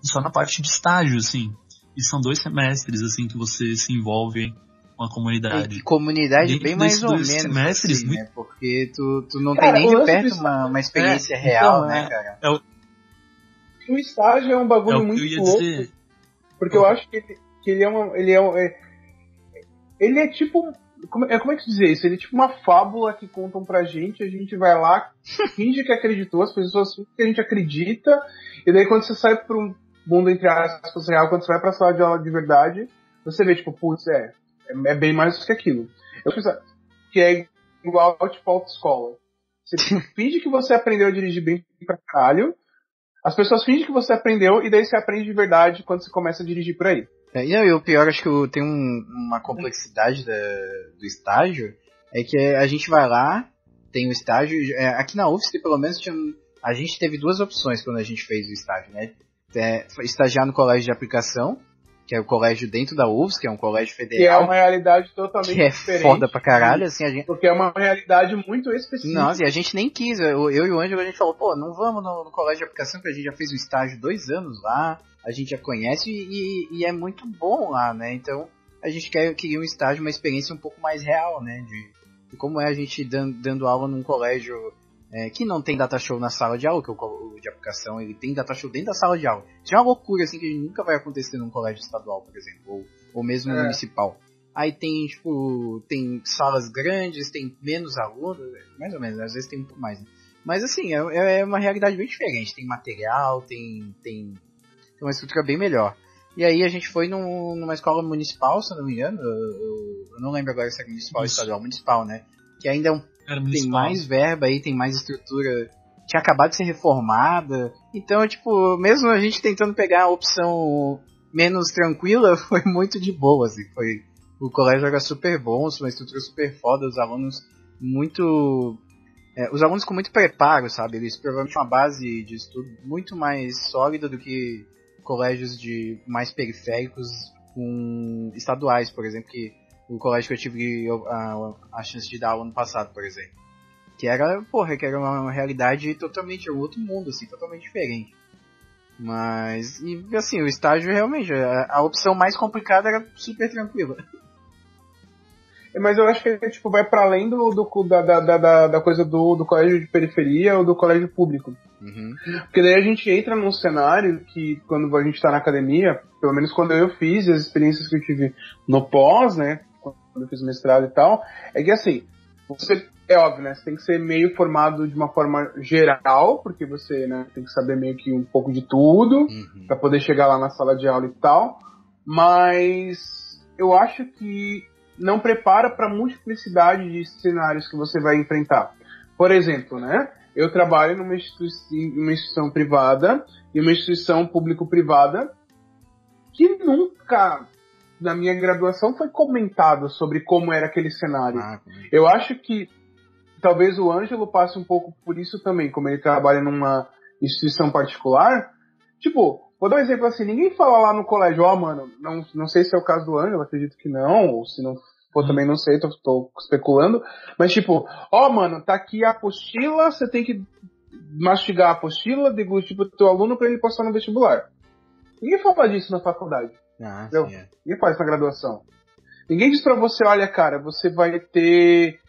Só na parte de estágio, assim. E são 2 semestres, assim, que você se envolve com a comunidade. E comunidade bem mais ou menos semestres, assim, né? Porque tu não tem nem de perto uma experiência real, né, cara? O estágio é um bagulho muito louco. Porque eu acho que ele é tipo como é que dizer isso? Ele é tipo uma fábula que contam pra gente, a gente vai lá, finge que acreditou, as pessoas fingem que a gente acredita, e daí quando você sai pro mundo, entre aspas, real, quando você vai pra sala de aula de verdade, você vê, tipo, putz, é bem mais do que aquilo. Eu penso que é igual tipo autoescola. Você finge que você aprendeu a dirigir bem pra caralho, as pessoas fingem que você aprendeu, e daí você aprende de verdade quando você começa a dirigir por aí. E o pior, acho que tem uma complexidade do estágio, é que a gente vai lá, tem o estágio, aqui na UFSC pelo menos a gente teve duas opções quando a gente fez o estágio, né? Estagiar no colégio de aplicação, que é o colégio dentro da UFSC, que é um colégio federal. Que é uma realidade totalmente diferente. Que é foda pra caralho, assim, porque é uma realidade muito específica. Nossa, e a gente nem quis, eu e o Ângelo, a gente falou, pô, não vamos no colégio de aplicação, porque a gente já fez o estágio 2 anos lá, a gente já conhece e é muito bom lá, né? Então a gente queria um estágio, uma experiência um pouco mais real, né? De como é a gente dando aula num colégio que não tem data show na sala de aula, que o de aplicação ele tem data show dentro da sala de aula. Isso é uma loucura, assim, que nunca vai acontecer num colégio estadual, por exemplo, ou mesmo municipal. Aí tem, tipo, tem salas grandes, tem menos alunos, mais ou menos, às vezes tem um pouco mais, né? Mas assim, é uma realidade bem diferente, tem material, tem uma estrutura bem melhor. E aí a gente foi numa escola municipal, se eu não me engano, eu não lembro agora se é municipal ou estadual, municipal, né? Que ainda tem mais verba aí, tem mais estrutura, tinha acabado de ser reformada. Então, tipo, mesmo a gente tentando pegar a opção menos tranquila, foi muito de boa, assim. O colégio era super bom, uma estrutura super foda, os alunos com muito preparo, sabe? Eles provavelmente uma base de estudo muito mais sólida do que colégios mais periféricos estaduais, por exemplo, que o colégio que eu tive a chance de dar aula ano passado, por exemplo. Que era uma realidade totalmente, um outro mundo, assim, totalmente diferente. Mas, e assim, o estágio realmente, a opção mais complicada era super tranquila. Mas eu acho que tipo, vai para além da coisa do colégio de periferia ou do colégio público. Uhum. Porque daí a gente entra num cenário que, quando a gente tá na academia, pelo menos quando eu fiz, as experiências que eu tive no pós, né, quando eu fiz mestrado e tal, é que assim, é óbvio, né, você tem que ser meio formado de uma forma geral, porque você, né, tem que saber meio que um pouco de tudo, para poder chegar lá na sala de aula e tal, mas eu acho que não prepara para a multiplicidade de cenários que você vai enfrentar. Por exemplo, né, eu trabalho numa instituição privada e uma instituição público-privada que nunca, na minha graduação, foi comentado sobre como era aquele cenário. Eu acho que talvez o Ângelo passe um pouco por isso também, como ele trabalha numa instituição particular. Tipo, vou dar um exemplo assim, ninguém fala lá no colégio, mano, não sei se é o caso do Ângelo, acredito que não, ou se não for também não sei, tô especulando, mas tipo, mano, tá aqui a apostila, você tem que mastigar a apostila, degustar pro teu aluno pra ele passar no vestibular. Ninguém fala disso na faculdade. Ninguém faz na graduação. Ninguém diz pra você, olha, cara, você vai ter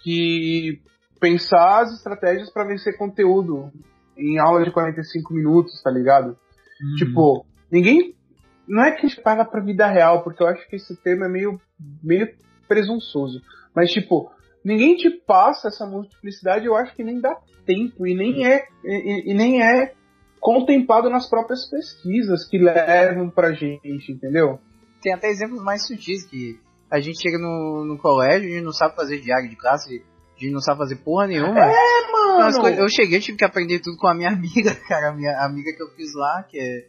que pensar as estratégias pra vencer conteúdo em aula de 45 minutos, tá ligado? Tipo, ninguém... Não é que a gente paga pra vida real, porque eu acho que esse termo é meio presunçoso. Mas, tipo, ninguém te passa essa multiplicidade, eu acho que nem dá tempo, e nem é contemplado nas próprias pesquisas que levam pra gente, entendeu? Tem até exemplos mais sutis, que a gente chega no colégio, a gente não sabe fazer diário de classe, a gente não sabe fazer porra nenhuma. Mano! Eu cheguei, tive que aprender tudo com a minha amiga, cara, a minha amiga que eu fiz lá, que é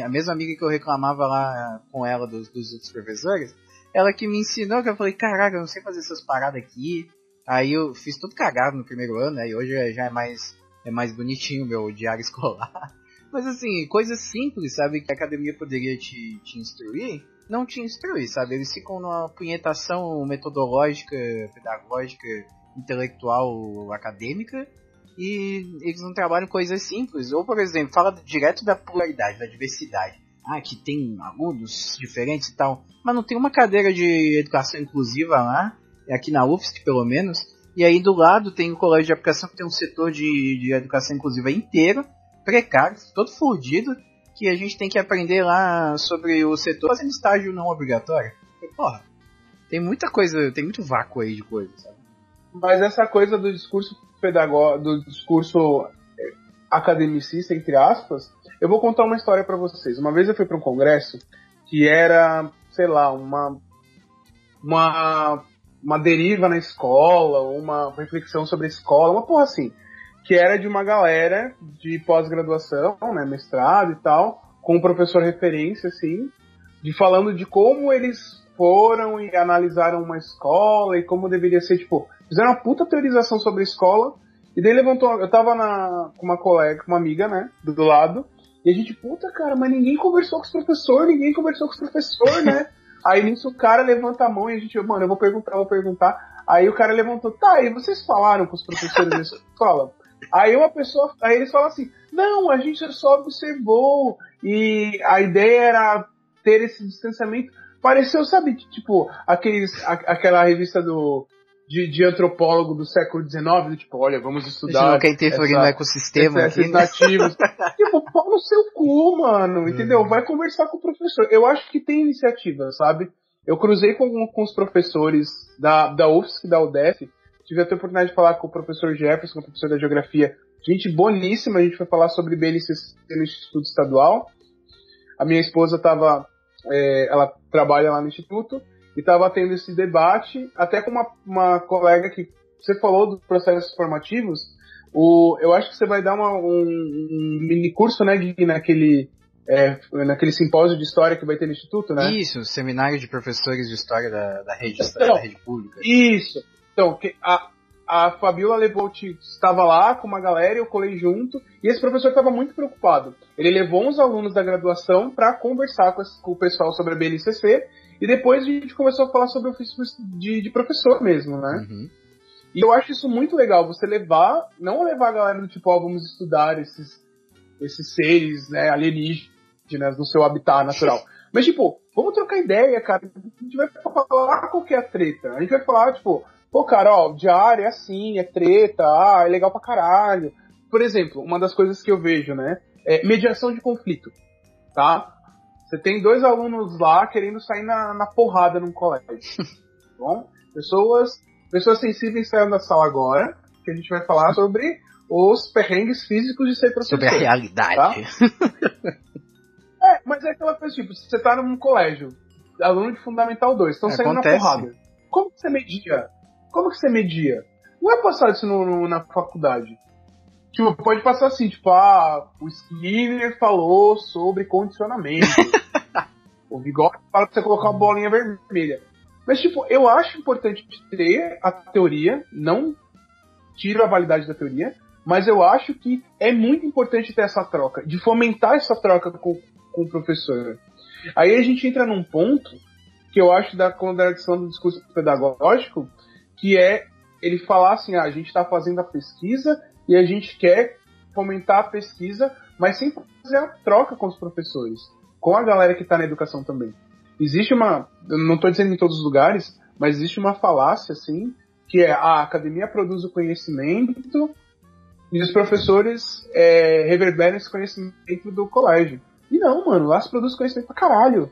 a mesma amiga que eu reclamava lá com ela dos outros professores, ela que me ensinou, que eu falei, caraca, eu não sei fazer essas paradas aqui. Aí eu fiz tudo cagado no primeiro ano, aí hoje já é mais bonitinho o meu diário escolar. Mas assim, coisas simples, sabe, que a academia poderia te instruir, não te instrui, sabe? Eles ficam numa punhetação metodológica, pedagógica, intelectual, acadêmica, e eles não trabalham coisas simples. Ou, por exemplo, fala direto da pluralidade, da diversidade. Que tem alunos diferentes e tal, mas não tem uma cadeira de educação inclusiva lá, aqui na UFSC pelo menos, e aí do lado tem o colégio de aplicação que tem um setor de educação inclusiva inteiro, precário, todo fudido, que a gente tem que aprender lá sobre o setor fazendo estágio não obrigatório. Porra, Tem muita coisa, tem muito vácuo aí de coisa, sabe? Mas essa coisa do discurso pedagógico, do discurso academicista, entre aspas, eu vou contar uma história pra vocês. Uma vez eu fui pra um congresso que era, sei lá, uma deriva na escola, uma reflexão sobre a escola, uma porra assim, que era de uma galera de pós-graduação, né, mestrado e tal, com um professor referência, assim, falando de como eles foram e analisaram uma escola e como deveria ser, tipo, fizeram uma puta teorização sobre a escola, e daí levantou, eu tava com uma colega, com uma amiga, né, do lado, e a gente, puta, cara, mas ninguém conversou com os professores, né? Aí nisso o cara levanta a mão e a gente, mano, eu vou perguntar. Aí o cara levantou, tá, e vocês falaram com os professores da escola? Aí eles falam assim, não, a gente só observou, e a ideia era ter esse distanciamento. Pareceu, sabe, tipo, aquela revista de antropólogo do século XIX, tipo, olha, vamos estudar quem tem no ecossistema esses nativos. Tipo, pau no seu cu, mano, entendeu? Vai conversar com o professor. Eu acho que tem iniciativa, sabe? Eu cruzei com os professores da UFSC, da UDEF, tive a oportunidade de falar com o professor Jefferson, o professor da Geografia, gente boníssima, a gente foi falar sobre BNCC no Instituto Estadual. A minha esposa ela trabalha lá no Instituto, e estava tendo esse debate, até com uma colega que você falou dos processos formativos, eu acho que você vai dar um mini curso, né, naquele simpósio de história que vai ter no Instituto, né? Isso, seminário de professores de história da rede pública. Isso. Então, a Fabiola estava lá com uma galera, eu colei junto, e esse professor estava muito preocupado. Ele levou uns alunos da graduação para conversar com o pessoal sobre a BNCC, e depois a gente começou a falar sobre o ofício de professor mesmo, né? Uhum. E eu acho isso muito legal, você não levar a galera do tipo, vamos estudar esses seres, né, alienígenas no seu habitat natural. Mas, tipo, vamos trocar ideia, cara. A gente vai falar qual que é a treta. A gente vai falar, tipo, pô, cara, diário é assim, é treta, é legal pra caralho. Por exemplo, uma das coisas que eu vejo, né, é mediação de conflito, tá? Você tem 2 alunos lá querendo sair na porrada num colégio. Bom, pessoas sensíveis saíram da sala agora, que a gente vai falar sobre os perrengues físicos de ser professor. Sobre a realidade. Tá? Mas é aquela coisa, tipo, você tá num colégio, aluno de Fundamental 2, estão saindo na porrada. Como que você media? Não é passar isso na faculdade. Tipo, pode passar assim, tipo, o Skinner falou sobre condicionamento. O Vigor fala pra você colocar uma bolinha vermelha. Mas, tipo, eu acho importante ter a teoria, não tiro a validade da teoria, mas eu acho que é muito importante ter essa troca, de fomentar essa troca com o professor. Aí a gente entra num ponto que eu acho da contradição do discurso pedagógico, que é ele falar assim, a gente está fazendo a pesquisa e a gente quer fomentar a pesquisa, mas sem fazer a troca com os professores, com a galera que está na educação também. Existe eu não estou dizendo em todos os lugares, mas existe uma falácia, assim, que é a academia produz o conhecimento e os professores reverberam esse conhecimento do colégio. E não, mano, lá se produz conhecimento pra caralho.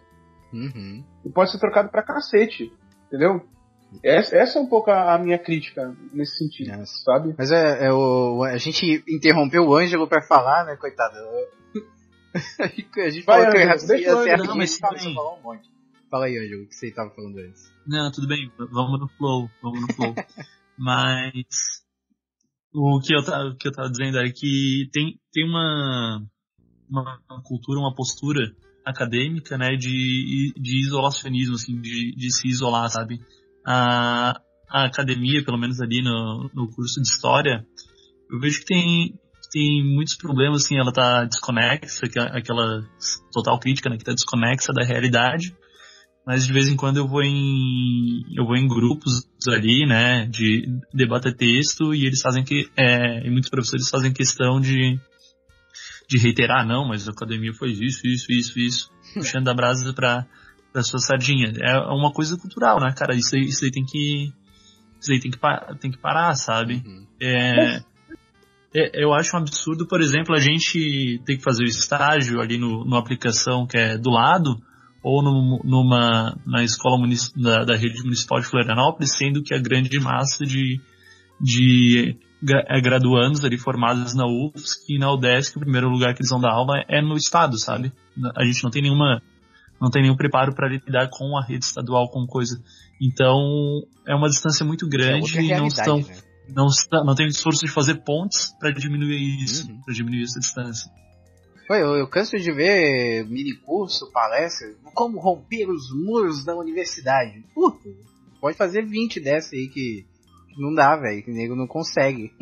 Uhum. E pode ser trocado pra cacete, entendeu? Essa é um pouco a minha crítica nesse sentido, sabe? Mas a gente interrompeu o Ângelo pra falar, né, coitado? A gente falou que eu ia ser falou um monte. Fala aí, Ângelo, o que você estava falando antes. Não, tudo bem, vamos no flow. Mas o que eu tava dizendo é que tem uma cultura, uma postura acadêmica, né, de isolacionismo, assim, de se isolar, sabe? A academia, pelo menos ali no curso de história, eu vejo que tem muitos problemas, assim, ela tá desconexa, aquela total crítica, né, que tá desconexa da realidade, mas de vez em quando eu vou em grupos ali, né, de debater texto, e eles fazem e muitos professores fazem questão de reiterar, não, mas a academia foi isso, puxando a brasa pra sua sardinha. É uma coisa cultural, né, cara? Isso aí tem que parar, sabe? Uhum. Eu acho um absurdo, por exemplo, a gente ter que fazer o estágio ali no aplicação que é do lado, ou na escola da rede municipal de Florianópolis, sendo que a grande massa de graduandos ali formados na UFSC e na UDESC, o primeiro lugar que eles vão dar aula é no estado, sabe? A gente não tem nenhum preparo para lidar com a rede estadual, com coisa. Então, é uma distância muito grande e não tem esforço de fazer pontes para diminuir isso, para diminuir essa distância. Eu canso de ver minicurso, palestra, como romper os muros da universidade. Puta, pode fazer 20 dessa aí que não dá, velho, que o nego não consegue.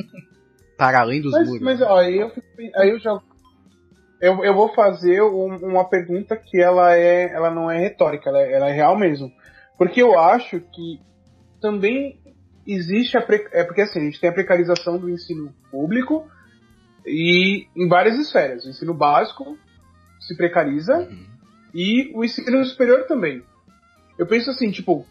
Para além dos muros. Mas ó, eu vou fazer uma pergunta que ela não é retórica, ela é real mesmo. Porque eu acho que também existe porque assim, a gente tem a precarização do ensino público e em várias esferas. O ensino básico se precariza e o ensino superior também. Eu penso assim, tipo,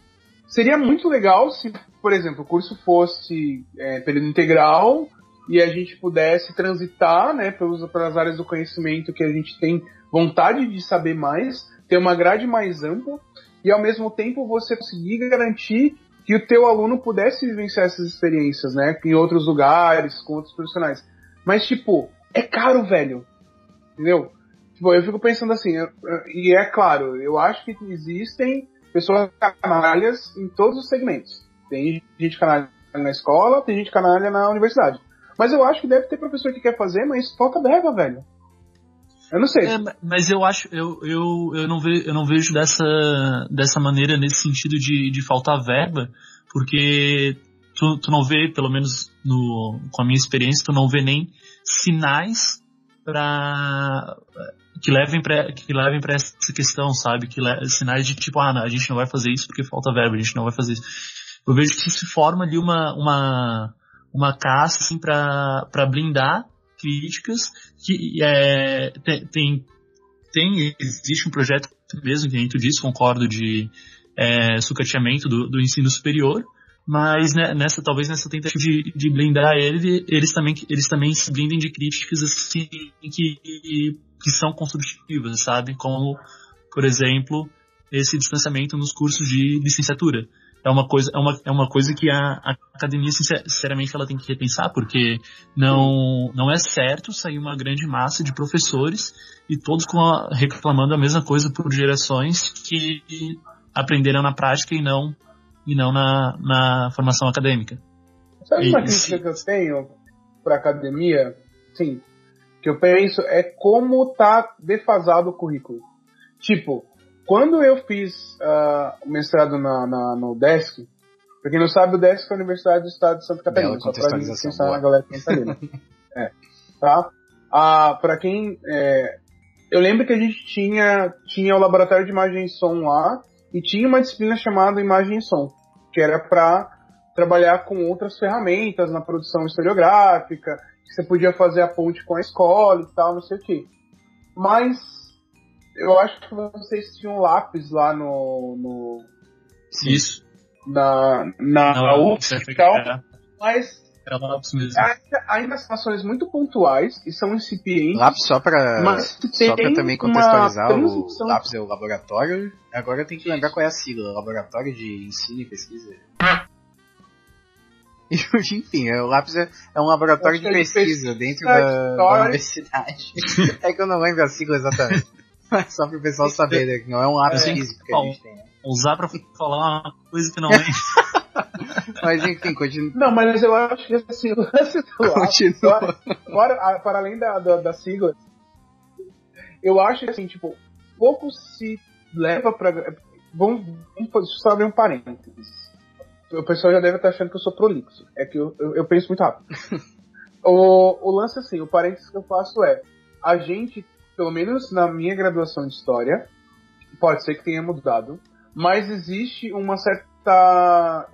seria muito legal se, por exemplo, o curso fosse período integral e a gente pudesse transitar, né, pelas áreas do conhecimento que a gente tem vontade de saber mais, ter uma grade mais ampla e ao mesmo tempo você conseguir garantir que o teu aluno pudesse vivenciar essas experiências, né, em outros lugares, com outros profissionais. Mas, tipo, é caro, velho. Entendeu? Tipo, eu fico pensando assim, e é claro, eu acho que existem pessoas canalhas em todos os segmentos. Tem gente canalha na escola, tem gente canalha na universidade. Mas eu acho que deve ter professor que quer fazer, mas falta verba, velho. Eu não sei. Mas eu acho, eu não vejo dessa maneira, nesse sentido de faltar verba, porque tu não vê, pelo menos com a minha experiência, tu não vê nem sinais que levem para essa questão, sabe? Sinais de tipo, a gente não vai fazer isso porque falta verba, a gente não vai fazer isso. Eu vejo que se forma ali uma caça assim, para blindar críticas que existe um projeto mesmo, que a gente disse, concordo, de sucateamento do ensino superior, mas né, talvez nessa tentativa de blindar eles também se blindem de críticas assim, que são construtivas, sabe? Como, por exemplo, esse distanciamento nos cursos de licenciatura. É uma coisa que a academia, sinceramente, ela tem que repensar, porque não é certo sair uma grande massa de professores e todos reclamando a mesma coisa por gerações que aprenderam na prática e não na formação acadêmica. Sabe uma crítica que eu tenho para a academia? Sim, que eu penso é como tá defasado o currículo. Tipo, quando eu fiz o mestrado no UDESC, pra quem não sabe, o UDESC é a Universidade do Estado de Santa Catarina, só pra gente pensar na galera que tá ali, né? Tá? Pra quem... eu lembro que a gente tinha o laboratório de imagem e som lá, e tinha uma disciplina chamada imagem e som, que era pra trabalhar com outras ferramentas na produção historiográfica, que você podia fazer a ponte com a escola e tal, não sei o quê. Mas eu acho que vocês tinham lápis lá no isso. Na UFSC e tal, mas lápis mesmo. Ainda são ações muito pontuais e são incipientes. Lápis só pra também contextualizar, o lápis é o laboratório. Agora eu tenho que lembrar qual é a sigla, Laboratório de Ensino e Pesquisa. Enfim, o lápis é um laboratório de pesquisa dentro da universidade. É que eu não lembro a sigla exatamente. Mas só pro pessoal saber, né, que não é um lápis físico que a gente tem. Né? Usar pra falar uma coisa que não é. Mas enfim, continua. Não, mas eu acho que assim, o lance do lápis, para além da sigla, eu acho que assim, tipo, pouco se leva pra... Vamos só abrir um parênteses. O pessoal já deve estar achando que eu sou prolixo. É que eu penso muito rápido. O lance, assim, o parênteses que eu faço é... A gente, pelo menos na minha graduação de História, pode ser que tenha mudado, mas existe um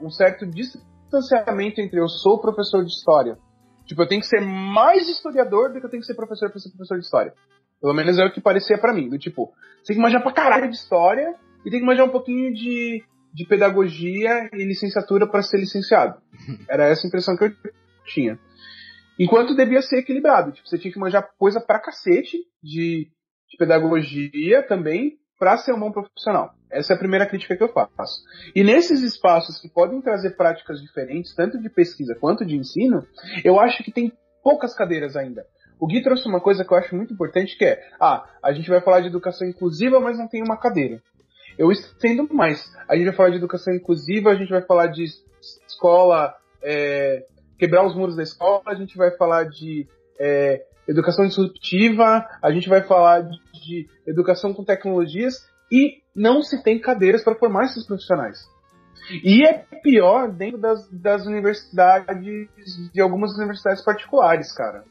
certo distanciamento entre eu sou professor de História. Tipo, eu tenho que ser mais historiador do que eu tenho que ser professor para ser professor de História. Pelo menos é o que parecia pra mim. Do tipo, você tem que manjar pra caralho de História e tem que manjar um pouquinho de pedagogia e licenciatura para ser licenciado. Era essa a impressão que eu tinha. Enquanto devia ser equilibrado. Tipo, você tinha que manjar coisa pra cacete de pedagogia também para ser um bom profissional. Essa é a primeira crítica que eu faço. E nesses espaços que podem trazer práticas diferentes, tanto de pesquisa quanto de ensino, eu acho que tem poucas cadeiras ainda. O Gui trouxe uma coisa que eu acho muito importante, que é, a gente vai falar de educação inclusiva, mas não tem uma cadeira. Eu estendo mais. A gente vai falar de educação inclusiva, a gente vai falar de escola, quebrar os muros da escola, a gente vai falar de educação disruptiva, a gente vai falar de educação com tecnologias, e não se tem cadeiras para formar esses profissionais. E é pior dentro das universidades, de algumas universidades particulares, cara.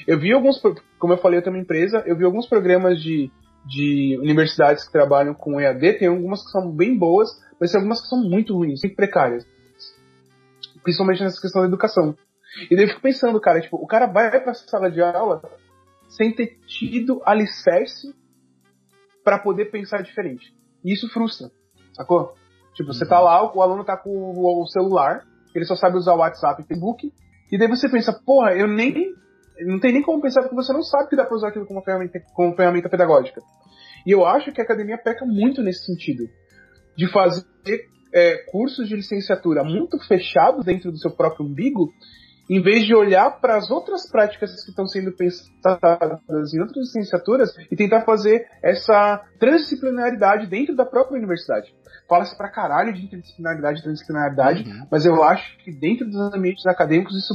Eu vi alguns, como eu falei, eu tenho uma empresa, eu vi alguns programas de universidades que trabalham com EAD, tem algumas que são bem boas, mas tem algumas que são muito ruins, muito precárias. Principalmente nessa questão da educação. E daí eu fico pensando, cara, tipo, o cara vai pra sala de aula sem ter tido alicerce pra poder pensar diferente. E isso frustra, sacou? Tipo, você tá lá, o aluno tá com o celular, ele só sabe usar o WhatsApp e Facebook, e daí você pensa, porra, não tem nem como pensar porque você não sabe que dá pra usar aquilo como ferramenta pedagógica. E eu acho que a academia peca muito nesse sentido, de fazer cursos de licenciatura muito fechados dentro do seu próprio umbigo, em vez de olhar para as outras práticas que estão sendo pensadas em outras licenciaturas e tentar fazer essa transdisciplinaridade dentro da própria universidade. Fala-se pra caralho de interdisciplinaridade e transdisciplinaridade, mas eu acho que dentro dos ambientes acadêmicos isso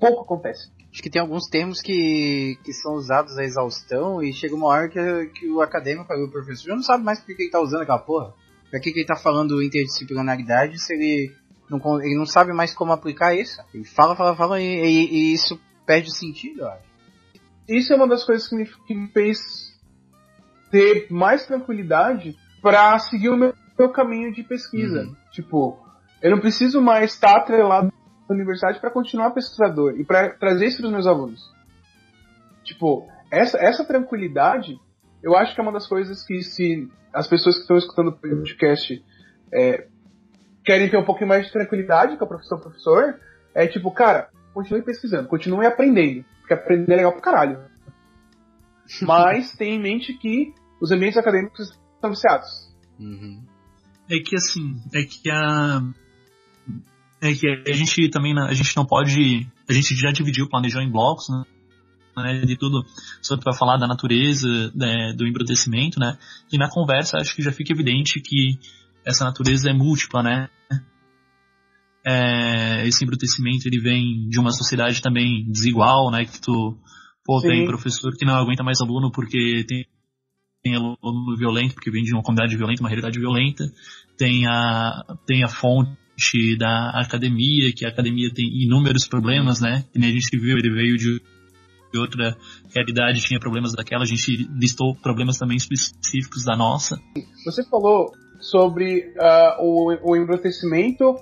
pouco acontece. Acho que tem alguns termos que são usados à exaustão e chega uma hora que o acadêmico, o professor, já não sabe mais por que ele tá usando aquela porra. Pra que ele tá falando interdisciplinaridade se ele não sabe mais como aplicar isso? Ele fala e isso perde sentido, eu acho. Isso é uma das coisas que me fez ter mais tranquilidade pra seguir o meu caminho de pesquisa. Uhum. Tipo, eu não preciso mais estar atrelado à universidade para continuar pesquisador e para trazer isso para os meus alunos. Tipo, essa tranquilidade, eu acho que é uma das coisas que, se as pessoas que estão escutando o podcast querem ter um pouquinho mais de tranquilidade com a professor, é tipo, cara, continue pesquisando, continue aprendendo, porque aprender é legal pra caralho. Mas tenha em mente que os ambientes acadêmicos estão viciados. Uhum. É que a gente também, a gente não pode, a gente já dividiu, planejou em blocos, né, de tudo, só para falar da natureza, do embrutecimento, né, e na conversa acho que já fica evidente que essa natureza é múltipla, né, esse embrutecimento ele vem de uma sociedade também desigual, né, que tem professor que não aguenta mais aluno porque tem aluno violento, porque vem de uma comunidade violenta, uma realidade violenta, tem a fonte da academia, que a academia tem inúmeros problemas, né, que nem a gente viu, ele veio de outra realidade, tinha problemas daquela, a gente listou problemas também específicos da nossa. Você falou sobre o embrutecimento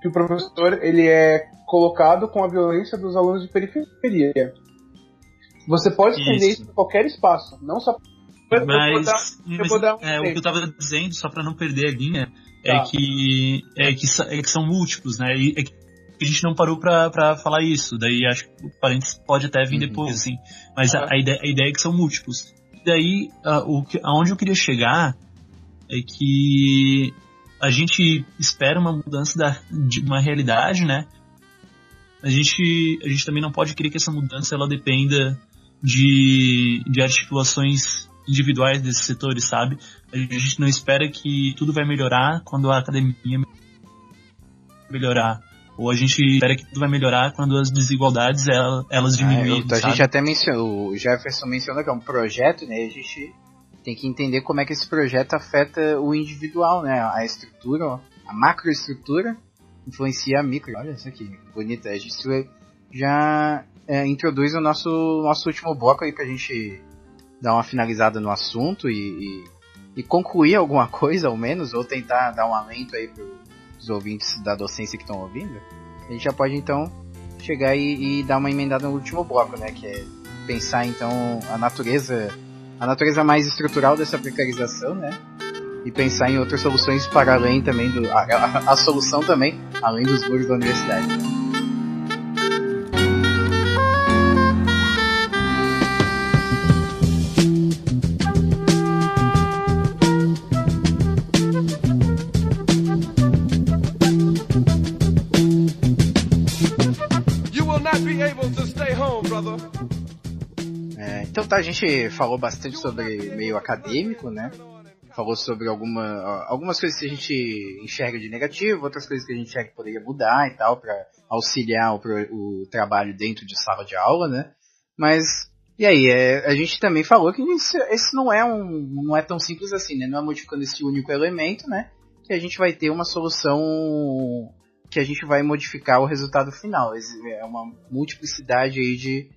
que o professor ele é colocado com a violência dos alunos de periferia. Você pode estender isso em qualquer espaço, não só... O que eu estava dizendo, só para não perder a linha, é que são múltiplos, né? E é que a gente não parou pra falar isso, daí acho que o parênteses pode até vir depois, assim. Mas a ideia é que são múltiplos. E daí, aonde eu queria chegar é que a gente espera uma mudança de uma realidade, né? A gente também não pode querer que essa mudança ela dependa de articulações individuais desses setores, sabe? A gente não espera que tudo vai melhorar quando a academia melhorar. Ou a gente espera que tudo vai melhorar quando as desigualdades elas diminuem. A gente até mencionou, o Jefferson mencionou que é um projeto, né? A gente tem que entender como é que esse projeto afeta o individual, né? A estrutura, a macroestrutura influencia a micro. Olha isso aqui, bonita. A gente já introduz o nosso último bloco aí pra gente dar uma finalizada no assunto e concluir alguma coisa, ao menos, ou tentar dar um alento aí pros ouvintes da docência que estão ouvindo. A gente já pode, então, chegar e dar uma emendada no último bloco, né? Que é pensar, então, a natureza mais estrutural dessa precarização, né? E pensar em outras soluções para além também a solução também, além dos muros da universidade. tá? A gente falou bastante sobre meio acadêmico, né? Falou sobre algumas coisas que a gente enxerga de negativo, outras coisas que a gente enxerga que poderia mudar e tal, para auxiliar o trabalho dentro de sala de aula, né? Mas, e aí, a gente também falou que esse não é tão simples assim, né? Não é modificando esse único elemento, né? Que a gente vai ter uma solução que a gente vai modificar o resultado final. É uma multiplicidade aí de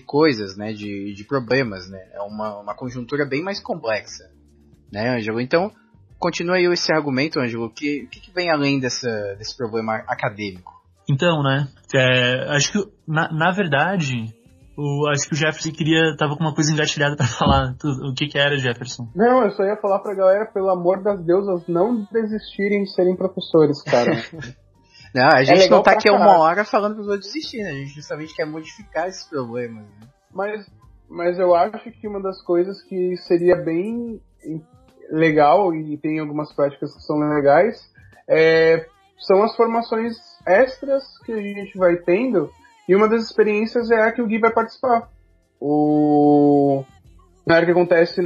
coisas, né? De problemas, né? É uma conjuntura bem mais complexa. Né, Ângelo? Então, continua aí esse argumento, Ângelo. O que vem além desse problema acadêmico? Então, né? Acho que, na verdade, acho que o Jefferson tava com uma coisa engatilhada pra falar. O que era, Jefferson? Não, eu só ia falar pra galera, pelo amor das deusas, não desistirem de serem professores, cara. Não, a gente não tá aqui uma hora falando pros outros desistir, né? A gente justamente quer modificar esses problemas. Né? Mas eu acho que uma das coisas que seria bem legal, e tem algumas práticas que são legais, são as formações extras que a gente vai tendo, e uma das experiências é a que o Gui vai participar. Na área que acontece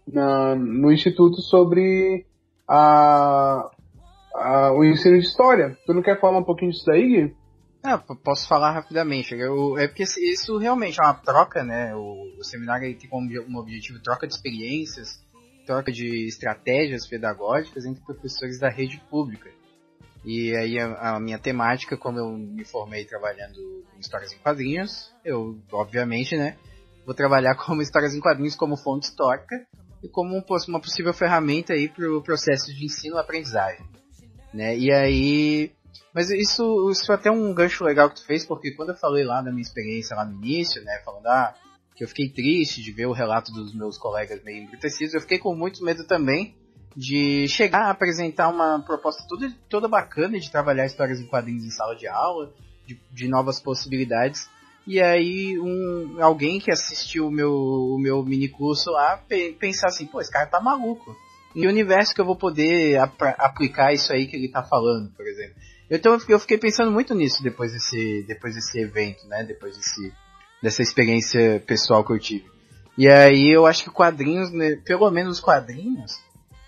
no Instituto sobre o ensino de história. Tu não quer falar um pouquinho disso daí, Gui? Posso falar rapidamente. Porque isso realmente é uma troca, né? O seminário tem como objetivo troca de experiências, troca de estratégias pedagógicas entre professores da rede pública. E aí a minha temática, como eu me formei trabalhando em histórias em quadrinhos, eu, obviamente, né, vou trabalhar como histórias em quadrinhos como fonte histórica e como uma possível ferramenta aí para o processo de ensino-aprendizagem. Né? E aí... Mas isso é até um gancho legal que tu fez, porque quando eu falei lá da minha experiência lá no início, né, falando que eu fiquei triste de ver o relato dos meus colegas meio embrutecidos, eu fiquei com muito medo também de chegar a apresentar uma proposta toda bacana de trabalhar histórias em quadrinhos em sala de aula, de novas possibilidades, e aí alguém que assistiu o meu minicurso lá pensar assim, pô, esse cara tá maluco. Em que universo que eu vou poder aplicar isso aí que ele tá falando, por exemplo? Então eu fiquei pensando muito nisso depois desse evento, né? Depois dessa experiência pessoal que eu tive. E aí eu acho que quadrinhos, né, pelo menos os quadrinhos,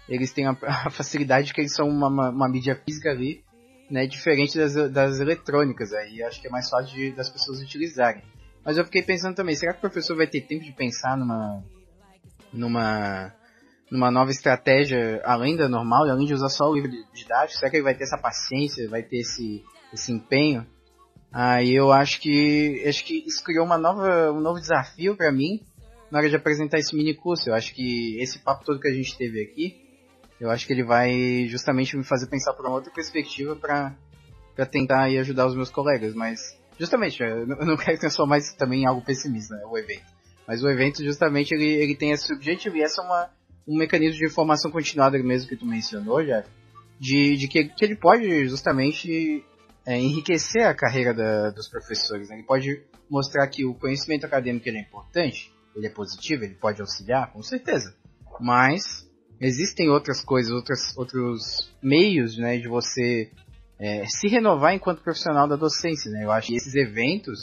eles têm a facilidade de que eles são uma mídia física ali, né? Diferente das eletrônicas. Aí acho que é mais fácil das pessoas utilizarem. Mas eu fiquei pensando também, será que o professor vai ter tempo de pensar numa nova estratégia além da normal, além de usar só o livro didático? Será que ele vai ter essa paciência, vai ter esse empenho? Aí eu acho que isso criou um novo desafio para mim na hora de apresentar esse mini curso. Eu acho que esse papo todo que a gente teve aqui, eu acho que ele vai justamente me fazer pensar por uma outra perspectiva para tentar aí ajudar os meus colegas. Mas justamente, eu não quero transformar isso também em algo pessimista, né, o evento. Mas o evento justamente ele tem esse objetivo, e essa é um mecanismo de formação continuada mesmo que tu mencionou, Jeff, de que ele pode justamente enriquecer a carreira dos professores, né? Ele pode mostrar que o conhecimento acadêmico ele é importante, ele é positivo, ele pode auxiliar, com certeza, mas existem outras coisas, outros meios, né, de você se renovar enquanto profissional da docência, né? Eu acho que esses eventos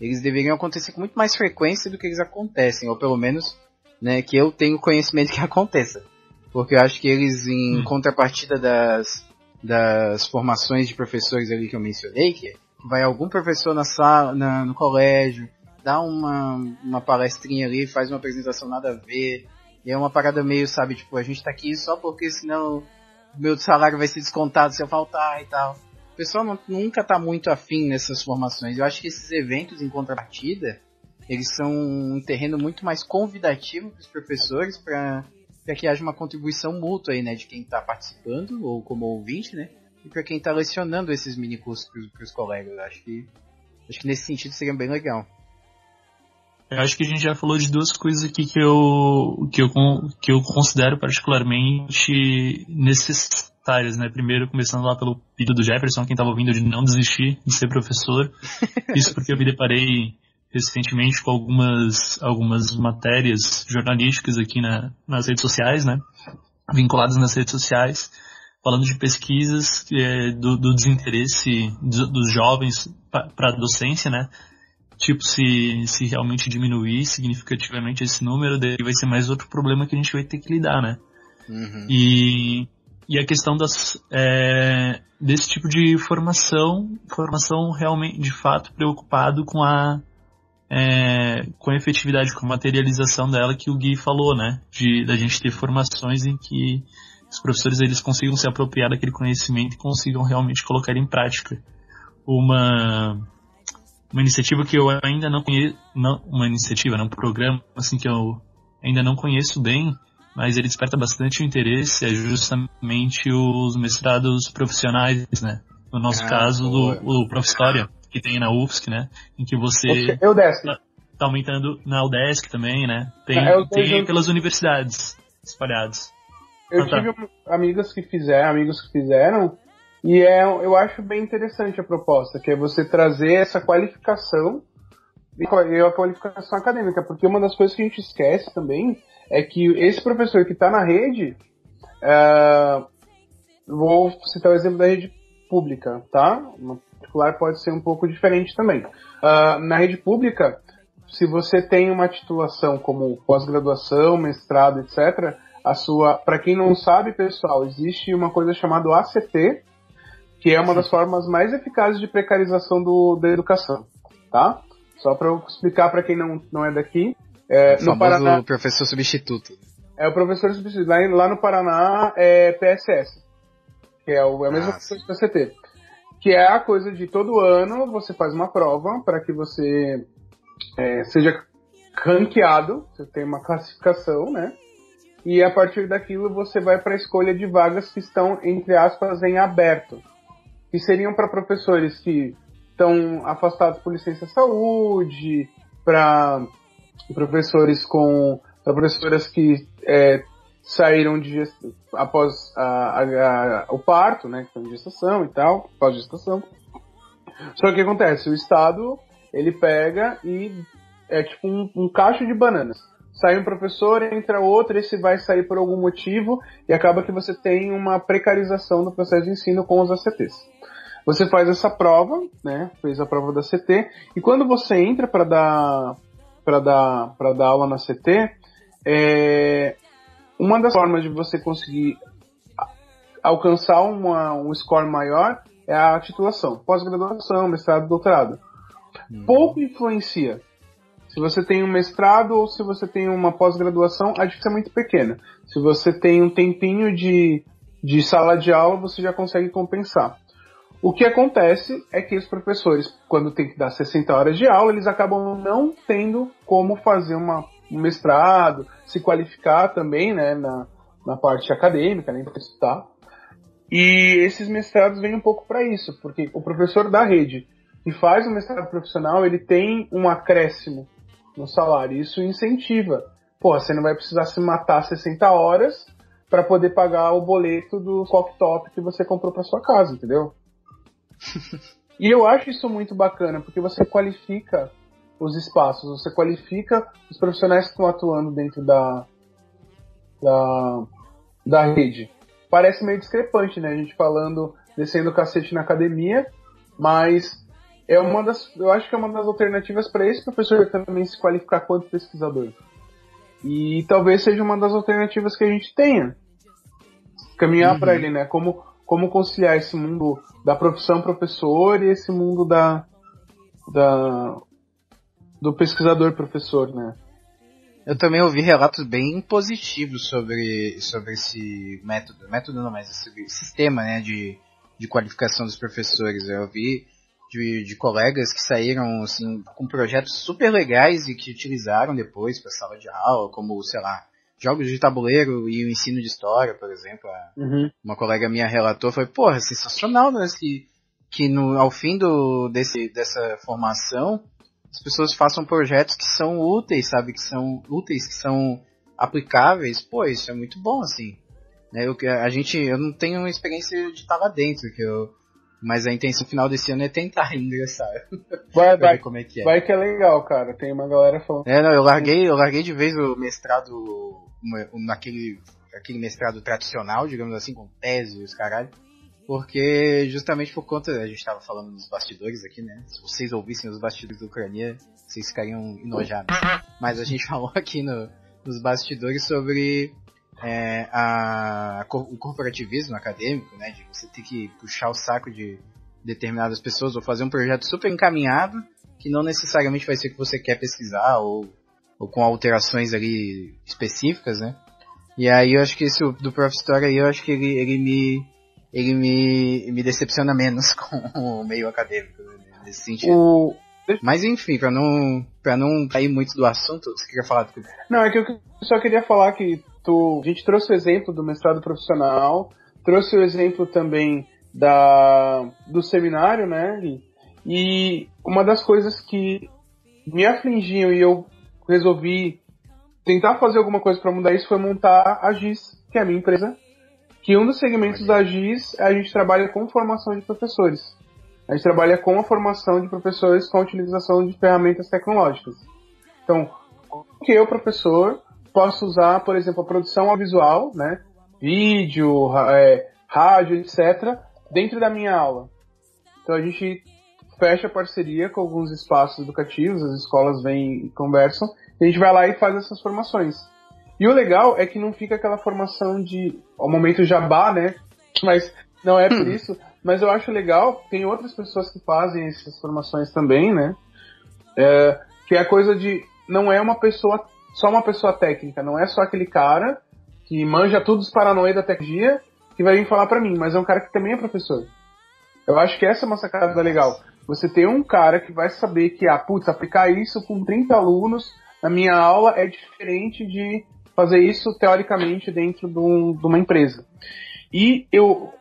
eles deveriam acontecer com muito mais frequência do que eles acontecem, ou pelo menos, né, que eu tenho conhecimento que aconteça. Porque eu acho que eles, em contrapartida das formações de professores ali que eu mencionei, que vai algum professor na sala, no colégio, dá uma palestrinha ali, faz uma apresentação nada a ver, e é uma parada meio, sabe, tipo, a gente tá aqui só porque senão o meu salário vai ser descontado se eu faltar e tal. O pessoal nunca tá muito afim nessas formações. Eu acho que esses eventos, em contrapartida, eles são um terreno muito mais convidativo para os professores para que haja uma contribuição mútua aí, né, de quem está participando ou como ouvinte, né, e para quem está lecionando esses mini cursos para os colegas. Acho que nesse sentido seria bem legal. Eu acho que a gente já falou de duas coisas aqui que eu considero particularmente necessárias, né? Primeiro, começando lá pelo pedido do Jefferson, quem estava ouvindo, de não desistir de ser professor. Isso porque eu me deparei recentemente com algumas matérias jornalísticas aqui nas redes sociais, né? Vinculadas nas redes sociais, falando de pesquisas do desinteresse dos jovens para a docência, né? tipo, se realmente diminuir significativamente esse número, daí vai ser mais outro problema que a gente vai ter que lidar, né? Uhum. E a questão desse tipo de formação realmente, de fato, preocupado com a efetividade, com a materialização dela que o Gui falou, né? Da gente ter formações em que os professores eles consigam se apropriar daquele conhecimento e consigam realmente colocar em prática. Uma iniciativa que eu ainda não conheço, um programa assim que eu ainda não conheço bem, mas ele desperta bastante o interesse, é justamente os mestrados profissionais, né? No nosso caso, o Profhistória, que tem na UFSC, né? Em que você Eu desço. tá aumentando na UDESC também, né? Tem pelas universidades espalhadas. Eu tive amigos que fizeram, e eu acho bem interessante a proposta, que é você trazer essa qualificação e a qualificação acadêmica, porque uma das coisas que a gente esquece também é que esse professor que está na rede, vou citar o exemplo da rede pública, tá? No particular pode ser um pouco diferente também. Na rede pública, se você tem uma titulação como pós-graduação, mestrado, etc., para quem não sabe, pessoal, existe uma coisa chamada ACT, que é uma das formas mais eficazes de precarização da educação, tá? Só para eu explicar para quem não é daqui. No Paraná, professor substituto. É o professor substituto. Lá no Paraná é PSS, que é a mesma coisa do ACT. Que é a coisa de todo ano você faz uma prova para que você seja ranqueado, você tem uma classificação, né? E a partir daquilo você vai para a escolha de vagas que estão, entre aspas, em aberto. Que seriam para professores que estão afastados por licença saúde, para professoras que saíram após o parto, né, que estão em gestação e tal, pós-gestação. Só que o que acontece? O Estado, ele pega e é tipo um cacho de bananas. Sai um professor, entra outro, esse vai sair por algum motivo e acaba que você tem uma precarização do processo de ensino com os ACTs. Você faz essa prova, né? Fez a prova da CT, e quando você entra para dar aula na CT, uma das formas de você conseguir alcançar um score maior é a titulação, pós-graduação, mestrado, doutorado. Pouco influencia se você tem um mestrado ou se você tem uma pós-graduação, a diferença é muito pequena. Se você tem um tempinho de sala de aula, você já consegue compensar. O que acontece é que os professores, quando tem que dar 60 horas de aula, eles acabam não tendo como fazer um mestrado, se qualificar também, né, na parte acadêmica, né, para estudar. E esses mestrados vêm um pouco para isso, porque o professor da rede que faz o mestrado profissional, ele tem um acréscimo no salário. Isso incentiva. Pô, você não vai precisar se matar 60 horas para poder pagar o boleto do coffee top que você comprou para sua casa, entendeu? E eu acho isso muito bacana, porque você qualifica os espaços, você qualifica os profissionais que estão atuando dentro da rede. Parece meio discrepante, né? A gente descendo o cacete na academia, mas eu acho que é uma das alternativas para esse professor também se qualificar quanto pesquisador. E talvez seja uma das alternativas que a gente tenha. Caminhar para ele, né? Como conciliar esse mundo da profissão professor e esse mundo do pesquisador professor, né? Eu também ouvi relatos bem positivos sobre esse método não, mas esse sistema, né, de qualificação dos professores. Eu ouvi de colegas que saíram assim, com projetos super legais e que utilizaram depois para sala de aula, como, sei lá, jogos de tabuleiro e o ensino de história, por exemplo. Uma colega minha relatou, foi, porra, sensacional, né, que ao fim dessa formação as pessoas façam projetos que são úteis, sabe, que são aplicáveis. Pô, isso é muito bom, assim, né? Eu não tenho experiência de estar lá dentro, mas a intenção final desse ano é tentar ingressar. Vai ver como é que é. Vai que é legal, cara. Tem uma galera falando. Não, eu larguei de vez o mestrado, aquele mestrado tradicional, digamos assim, com tese e os caralho. porque justamente por conta, a gente estava falando nos bastidores aqui, né? Se vocês ouvissem os bastidores da Ucrânia, vocês ficariam enojados. Mas a gente falou aqui nos bastidores sobre o corporativismo acadêmico, né? De você ter que puxar o saco de determinadas pessoas ou fazer um projeto super encaminhado, que não necessariamente vai ser o que você quer pesquisar ou com alterações ali específicas, né? E aí eu acho que esse do Prof. História aí, eu acho que ele me decepciona menos com o meio acadêmico, né, nesse sentido. Mas enfim, pra não sair muito do assunto, você queria falar do que? Não, é que eu só queria falar que a gente trouxe o exemplo do mestrado profissional, trouxe o exemplo também do seminário, né? E uma das coisas que me afligiam e eu resolvi tentar fazer alguma coisa para mudar isso foi montar a GIS, que é a minha empresa, que um dos segmentos da GIS a gente trabalha com formação de professores. A gente trabalha com a formação de professores com a utilização de ferramentas tecnológicas. Então, como que eu, professor, posso usar, por exemplo, a produção audiovisual, né, vídeo, rádio, etc., dentro da minha aula. Então a gente fecha parceria com alguns espaços educativos, as escolas vêm e conversam, e a gente vai lá e faz essas formações. E o legal é que não fica aquela formação ao momento jabá, né? Mas não é por isso. Mas eu acho legal, tem outras pessoas que fazem essas formações também, né? Que é a coisa de, não é só uma pessoa técnica, não é só aquele cara que manja tudo os paranauê da tecnologia que vai vir falar pra mim, mas é um cara que também é professor. Eu acho que essa é uma sacada legal. Você tem um cara que vai saber que, aplicar isso com 30 alunos na minha aula é diferente de fazer isso teoricamente dentro de uma empresa. E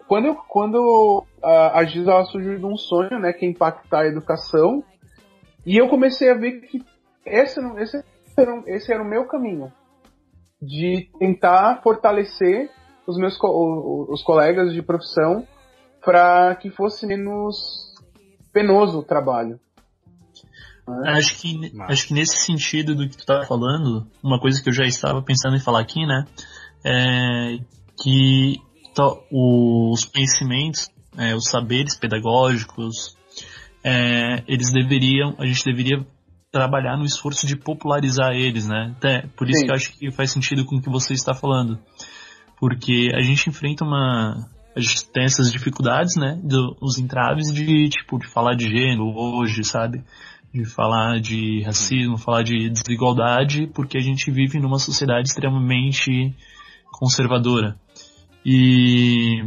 quando a GIS surgiu de um sonho, né, que é impactar a educação, e eu comecei a ver que esse era o meu caminho, de tentar fortalecer os colegas de profissão para que fosse menos penoso o trabalho. Acho que nesse sentido do que tu tá falando, uma coisa que eu já estava pensando em falar aqui, né, é que os conhecimentos, os saberes pedagógicos, a gente deveria trabalhar no esforço de popularizar eles, né? Até por isso que eu acho que faz sentido com o que você está falando, porque a gente enfrenta a gente tem essas dificuldades, né, os entraves de falar de gênero hoje, sabe? De falar de racismo, falar de desigualdade, porque a gente vive numa sociedade extremamente conservadora. E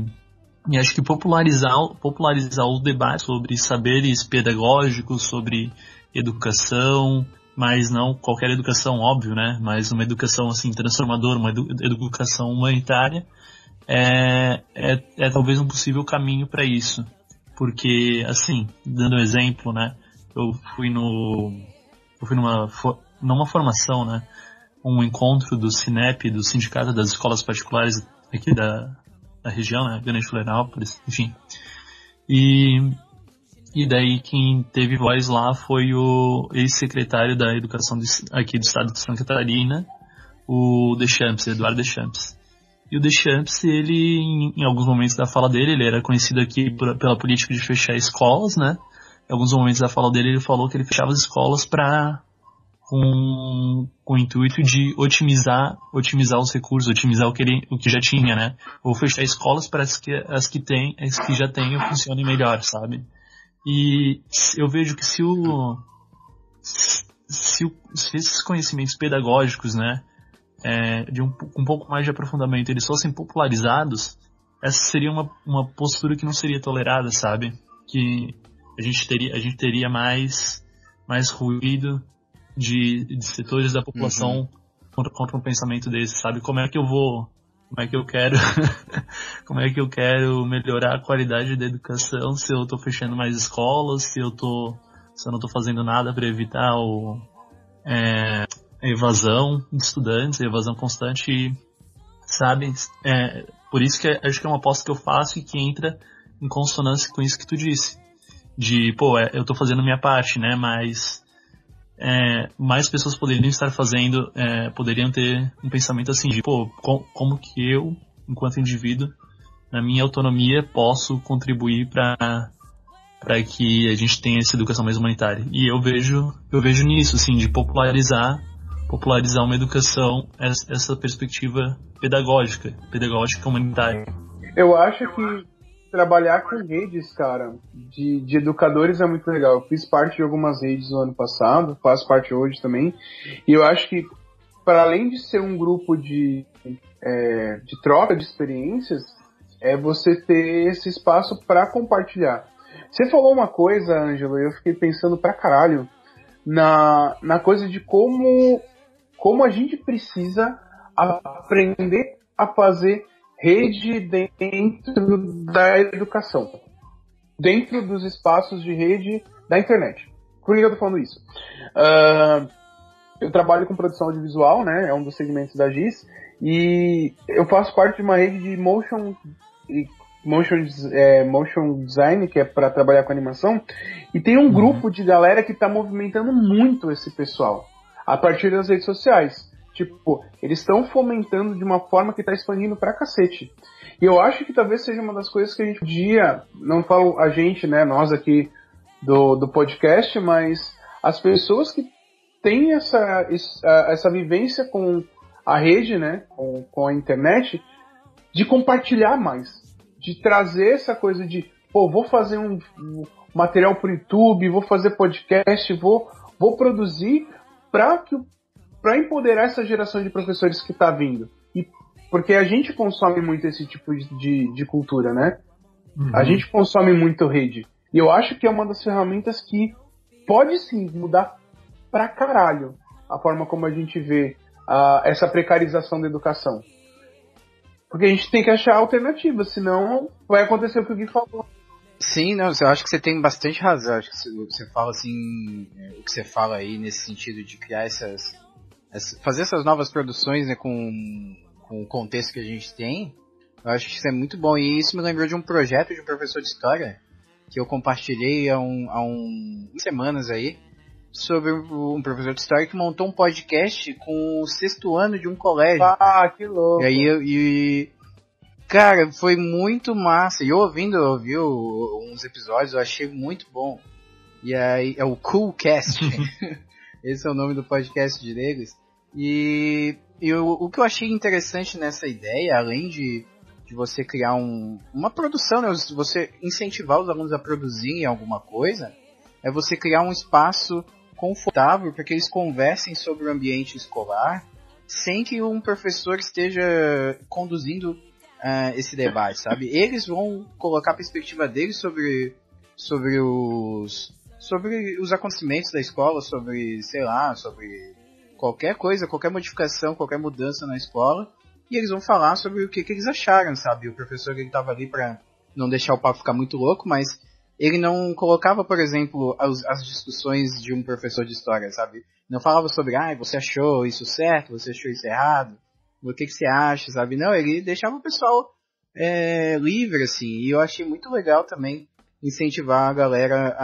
acho que popularizar o debate sobre saberes pedagógicos, sobre educação, mas não qualquer educação, óbvio, né? Mas uma educação assim transformadora, uma educação humanitária, é talvez um possível caminho para isso. Porque, assim, dando um exemplo, né? Eu fui numa formação, né? Um encontro do Sinep, do Sindicato das Escolas Particulares aqui da região, né? Grande Florianópolis, enfim. E daí quem teve voz lá foi o ex-secretário da Educação aqui do estado de Santa Catarina, o Deschamps, Eduardo Deschamps. E o Deschamps, ele, em alguns momentos da fala dele, ele era conhecido aqui pela política de fechar escolas, né? Em alguns momentos da fala dele, ele falou que ele fechava as escolas com o intuito de otimizar os recursos, otimizar o que já tinha, né? Ou fechar escolas para as que já tenham funcionem melhor, sabe? E eu vejo que se esses conhecimentos pedagógicos, né, de um pouco mais de aprofundamento, eles fossem popularizados, essa seria uma postura que não seria tolerada, sabe? Que a gente teria mais ruído de setores da população contra um pensamento desse, sabe? Como é que eu quero melhorar a qualidade da educação se eu tô fechando mais escolas, se eu não tô fazendo nada para evitar a evasão de estudantes, a evasão constante, sabe? Por isso que acho que é uma aposta que eu faço e que entra em consonância com isso que tu disse. Eu tô fazendo a minha parte, né? Mas mais pessoas poderiam estar fazendo, poderiam ter um pensamento assim de, como que eu, enquanto indivíduo, na minha autonomia, posso contribuir para que a gente tenha essa educação mais humanitária. E eu vejo nisso, assim, de popularizar uma educação, essa perspectiva pedagógica humanitária. Eu acho que trabalhar com redes, cara, de educadores é muito legal. Eu fiz parte de algumas redes no ano passado, faço parte hoje também, e eu acho que, para além de ser um grupo de troca de experiências, é você ter esse espaço para compartilhar. Você falou uma coisa, Ângelo, e eu fiquei pensando pra caralho na coisa de como a gente precisa aprender a fazer rede dentro da educação, dentro dos espaços de rede da internet. Por que eu tô falando isso? Eu trabalho com produção audiovisual, né? É um dos segmentos da GIS, e eu faço parte de uma rede de motion design, que é para trabalhar com animação, e tem um grupo de galera que tá movimentando muito esse pessoal a partir das redes sociais. Tipo, eles estão fomentando de uma forma que tá expandindo pra cacete. E eu acho que talvez seja uma das coisas que a gente podia, não falo a gente, né, nós aqui do podcast, mas as pessoas que têm essa vivência com a rede, né, com a internet, de compartilhar mais, de trazer essa coisa de, pô, vou fazer um material pro YouTube, vou fazer podcast, vou produzir para empoderar essa geração de professores que está vindo. E porque a gente consome muito esse tipo de cultura, né? A gente consome muito rede. E eu acho que é uma das ferramentas que pode sim mudar pra caralho a forma como a gente vê essa precarização da educação. Porque a gente tem que achar alternativas, senão vai acontecer o que o Gui falou. Sim, não, eu acho que você tem bastante razão. Acho que você fala assim, o que você fala aí nesse sentido de criar fazer essas novas produções, né, com o contexto que a gente tem. Eu acho que isso é muito bom. E isso me lembrou de um projeto de um professor de história que eu compartilhei há semanas aí, sobre um professor de história que montou um podcast com o 6º ano de um colégio. Ah, que louco! E cara, foi muito massa. E eu ouvi uns episódios, eu achei muito bom. E aí, é o Coolcast. Esse é o nome do podcast deles. E o que eu achei interessante nessa ideia, além de você criar uma produção, né, você incentivar os alunos a produzirem alguma coisa, é você criar um espaço confortável para que eles conversem sobre o ambiente escolar sem que um professor esteja conduzindo esse debate, sabe? Eles vão colocar a perspectiva deles sobre os acontecimentos da escola, sobre qualquer coisa, qualquer modificação, qualquer mudança na escola, e eles vão falar sobre o que eles acharam, sabe? O professor, ele tava ali para não deixar o papo ficar muito louco, mas ele não colocava, por exemplo, as discussões de um professor de história, sabe? Não falava sobre, você achou isso certo, você achou isso errado, o que você acha, sabe? Não, ele deixava o pessoal livre, assim, e eu achei muito legal também incentivar a galera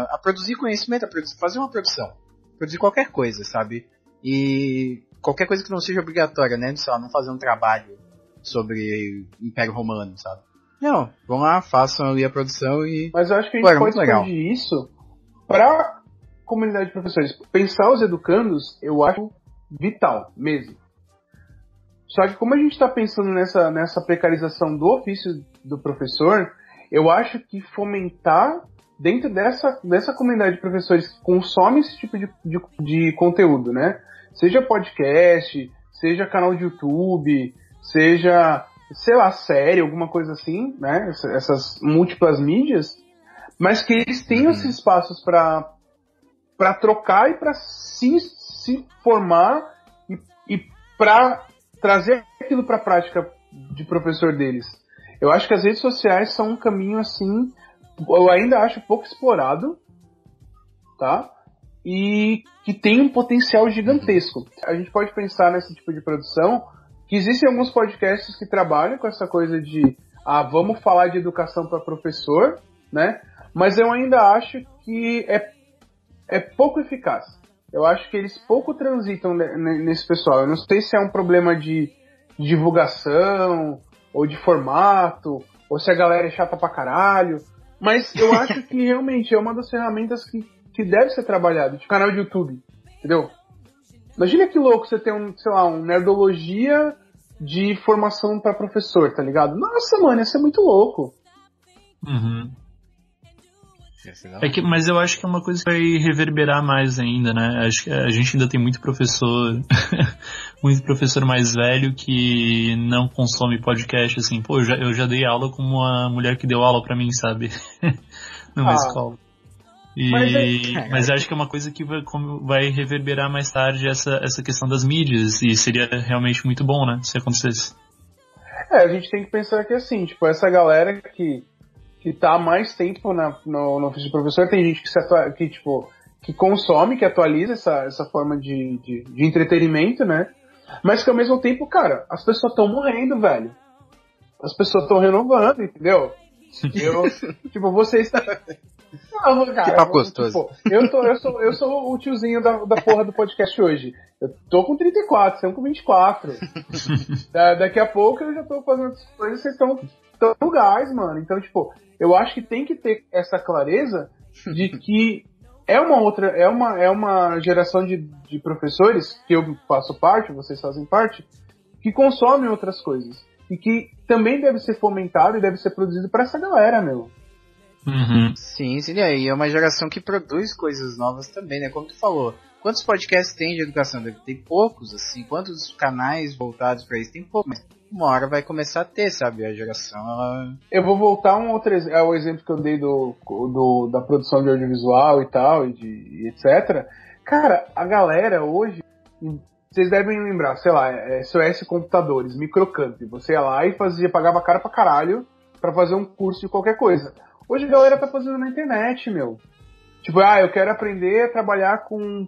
a produzir conhecimento, fazer uma produção, produzir qualquer coisa, sabe? E qualquer coisa que não seja obrigatória, né? Só não fazer um trabalho sobre Império Romano, sabe? Não, vão lá, façam ali a produção e... Mas eu acho que a gente pode expandir isso pra comunidade de professores. Pensar os educandos, eu acho vital, mesmo. Só que como a gente está pensando nessa precarização do ofício do professor, eu acho que fomentar dentro dessa comunidade de professores que consomem esse tipo de conteúdo, né? Seja podcast, seja canal de YouTube, seja, sei lá, série, alguma coisa assim, né? Essas múltiplas mídias, mas que eles tenham esses espaços para trocar e para se formar e para trazer aquilo para a prática de professor deles. Eu acho que as redes sociais são um caminho assim, eu ainda acho pouco explorado, tá? E que tem um potencial gigantesco. A gente pode pensar nesse tipo de produção, que existem alguns podcasts que trabalham com essa coisa de vamos falar de educação para professor, né? Mas eu ainda acho que é pouco eficaz. Eu acho que eles pouco transitam nesse pessoal. Eu não sei se é um problema de divulgação, ou de formato, ou se a galera é chata pra caralho. Mas eu acho que realmente é uma das ferramentas que deve ser trabalhada, tipo canal de YouTube, entendeu? Imagina que louco você ter um nerdologia de formação pra professor, tá ligado? Nossa, mano, ia ser muito louco. Uhum. Mas eu acho que é uma coisa que vai reverberar mais ainda, né? Acho que a gente ainda tem muito professor muito professor mais velho que não consome podcast, assim. Pô, eu já dei aula com uma mulher que deu aula pra mim, sabe? Numa escola. Mas acho que é uma coisa que vai reverberar mais tarde essa questão das mídias, e seria realmente muito bom, né? Se acontecesse. A gente tem que pensar que assim, tipo, essa galera que tá há mais tempo no ofício de professor, tem gente que consome, que atualiza essa forma de entretenimento, né? Mas que ao mesmo tempo, cara, as pessoas estão morrendo, velho. As pessoas estão renovando, entendeu? Vocês... Não, cara, que papo gostoso. Tipo, eu sou o tiozinho da porra do podcast hoje. Eu tô com 34, vocês estão com 24. Daqui a pouco eu já tô fazendo as coisas, vocês estão no gás, mano. Então, tipo, eu acho que tem que ter essa clareza de que é uma geração de professores, que eu faço parte, vocês fazem parte, que consomem outras coisas. E que também deve ser fomentado e deve ser produzido pra essa galera, meu. Uhum. Sim, e aí é uma geração que produz coisas novas também, né? Como tu falou, quantos podcasts tem de educação? Tem poucos, assim. Quantos canais voltados pra isso? Tem poucos, mas uma hora vai começar a ter, sabe? A geração, ela... Eu vou voltar ao exemplo que eu dei da produção de audiovisual e tal, e etc. Cara, a galera hoje, vocês devem lembrar, sei lá, SOS Computadores, Microcamp. Você ia lá e pagava cara pra caralho pra fazer um curso de qualquer coisa. Hoje a galera tá fazendo na internet, meu. Tipo, eu quero aprender a trabalhar com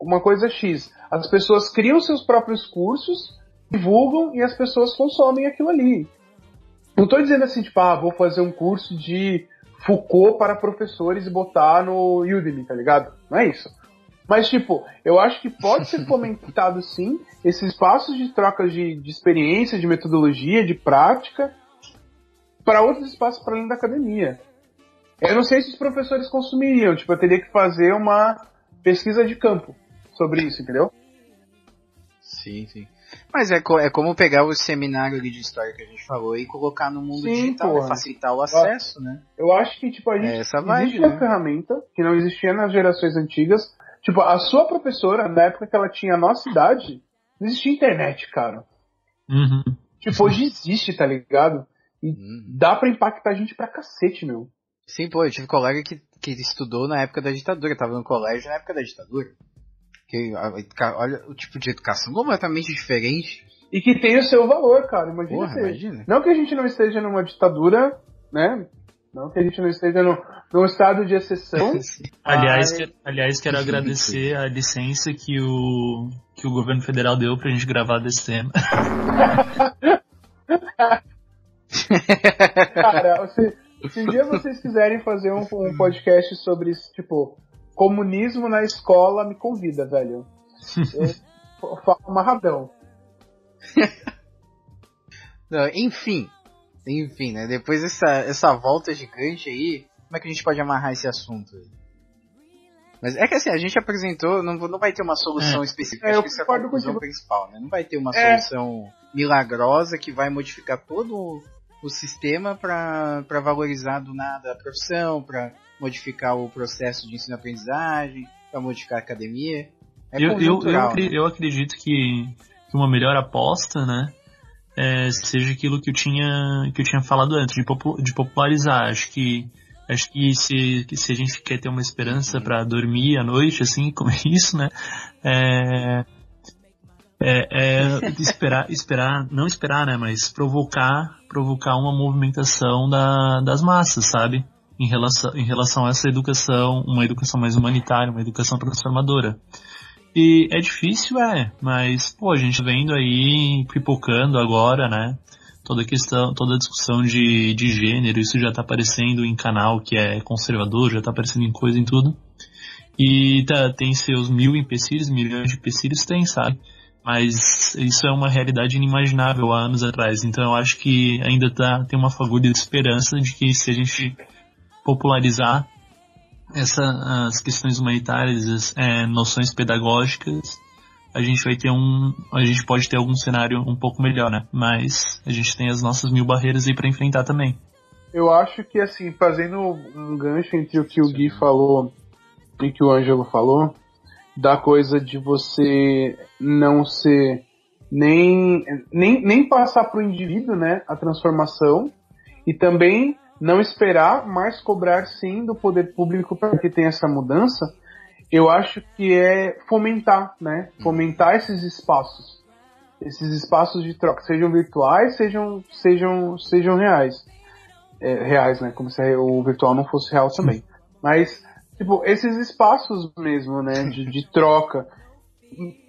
uma coisa X. As pessoas criam seus próprios cursos, divulgam e as pessoas consomem aquilo ali. Não tô dizendo assim, tipo, vou fazer um curso de Foucault para professores e botar no Udemy, tá ligado? Não é isso. Mas, tipo, eu acho que pode ser fomentado, sim, esses espaços de troca de experiência, de metodologia, de prática, para outros espaços para além da academia. Eu não sei se os professores consumiriam, tipo, eu teria que fazer uma pesquisa de campo sobre isso, entendeu? Sim. Mas é como pegar o seminário ali de história que a gente falou e colocar no mundo digital, facilitar o acesso, né? Eu acho que, tipo, existe uma ferramenta que não existia nas gerações antigas. Tipo, a sua professora, na época que ela tinha a nossa idade, não existia internet, cara. Uhum. Tipo, hoje existe, tá ligado? E dá pra impactar a gente pra cacete, meu. Sim, pô, eu tive colega que estudou na época da ditadura, tava no colégio na época da ditadura. Olha o tipo de educação completamente diferente. E que tem o seu valor, cara, imagina. Não que a gente não esteja numa ditadura, né? Não que a gente não esteja num estado de exceção. Aliás, quero agradecer a licença que o governo federal deu pra gente gravar desse tema. Cara, se um dia vocês quiserem fazer um podcast sobre, tipo, comunismo na escola, me convida, velho. Eu falo amarradão. Não, enfim, né? Depois dessa volta gigante aí, como é que a gente pode amarrar esse assunto aí? Mas é que assim, a gente apresentou, não vai ter uma solução específica, acho que essa é a conclusão principal, né? Não vai ter uma solução milagrosa que vai modificar todo o sistema para valorizar do nada a profissão, para modificar o processo de ensino-aprendizagem, para modificar a academia. Eu acredito que uma melhor aposta, né, seja aquilo que eu tinha falado antes, de popularizar. Acho que se a gente quer ter uma esperança para dormir à noite, assim, como isso, né, não esperar, né, mas provocar uma movimentação das massas, sabe? Em relação a essa educação, uma educação mais humanitária, uma educação transformadora. E é difícil, mas, pô, a gente vendo aí, pipocando agora, né, toda a discussão de gênero, isso já tá aparecendo em canal que é conservador, já tá aparecendo em coisa, em tudo. E tem seus milhões de empecilhos, tem, sabe? Mas isso é uma realidade inimaginável há anos atrás. Então eu acho que ainda tem uma fagulha de esperança de que se a gente popularizar as questões humanitárias, noções pedagógicas, a gente pode ter algum cenário um pouco melhor, né? Mas a gente tem as nossas 1000 barreiras aí para enfrentar também. Eu acho que, assim, fazendo um gancho entre o que o Gui falou e o que o Ângelo falou, da coisa de você não ser nem passar pro indivíduo, né, a transformação, e também não esperar, mas cobrar sim do poder público para que tenha essa mudança. Eu acho que é fomentar, né, fomentar esses espaços de troca, sejam virtuais, sejam reais. Reais, né, como se o virtual não fosse real também. Mas, tipo, esses espaços mesmo, né, de troca.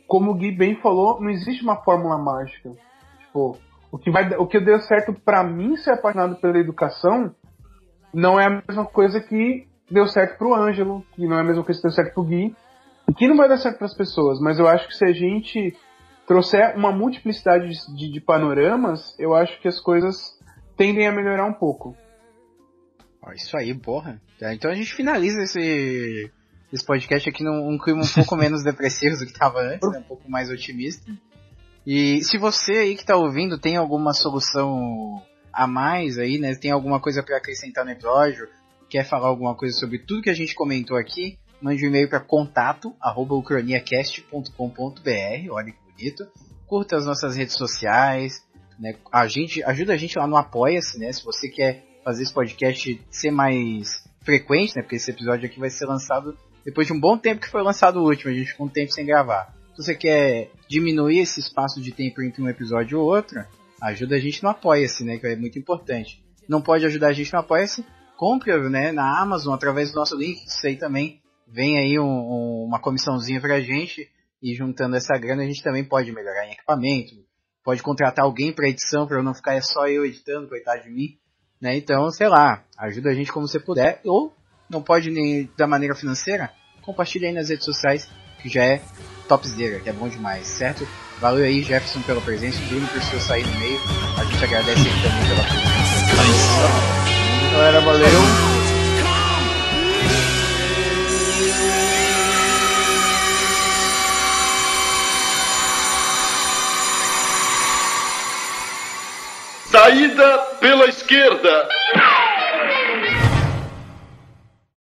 Como o Gui bem falou, não existe uma fórmula mágica. Tipo, o que deu certo pra mim ser apaixonado pela educação não é a mesma coisa que deu certo pro Ângelo, que não é a mesma coisa que deu certo pro Gui, e que não vai dar certo pras pessoas. Mas eu acho que se a gente trouxer uma multiplicidade de panoramas, eu acho que as coisas tendem a melhorar um pouco. Isso aí, porra. Então a gente finaliza esse podcast aqui num clima um pouco menos depressivo do que estava antes, né? Um pouco mais otimista. E se você aí que tá ouvindo tem alguma solução a mais aí, né? Tem alguma coisa para acrescentar no episódio, quer falar alguma coisa sobre tudo que a gente comentou aqui, mande um e-mail para contato@ucroniacast.com.br. Olha que bonito. Curta as nossas redes sociais, né? Ajuda a gente lá no Apoia-se, né? Se você quer fazer esse podcast ser mais frequente, né? Porque esse episódio aqui vai ser lançado depois de um bom tempo que foi lançado o último. A gente ficou um tempo sem gravar. Se você quer diminuir esse espaço de tempo entre um episódio e outro, ajuda a gente no Apoia-se, né? Que é muito importante. Não pode ajudar a gente no Apoia-se? Compre, né? Na Amazon, através do nosso link. Isso aí também vem aí uma comissãozinha pra gente. E juntando essa grana, a gente também pode melhorar em equipamento. Pode contratar alguém pra edição, pra eu não ficar só eu editando, coitado de mim. Né? Então, sei lá, ajuda a gente como você puder, ou não pode nem da maneira financeira, compartilha aí nas redes sociais, que já é topzera, que é bom demais, certo? Valeu aí, Jefferson, pela presença, o Bruno precisou sair no meio, a gente agradece ele também pela presença. Galera, valeu! Saída pela esquerda.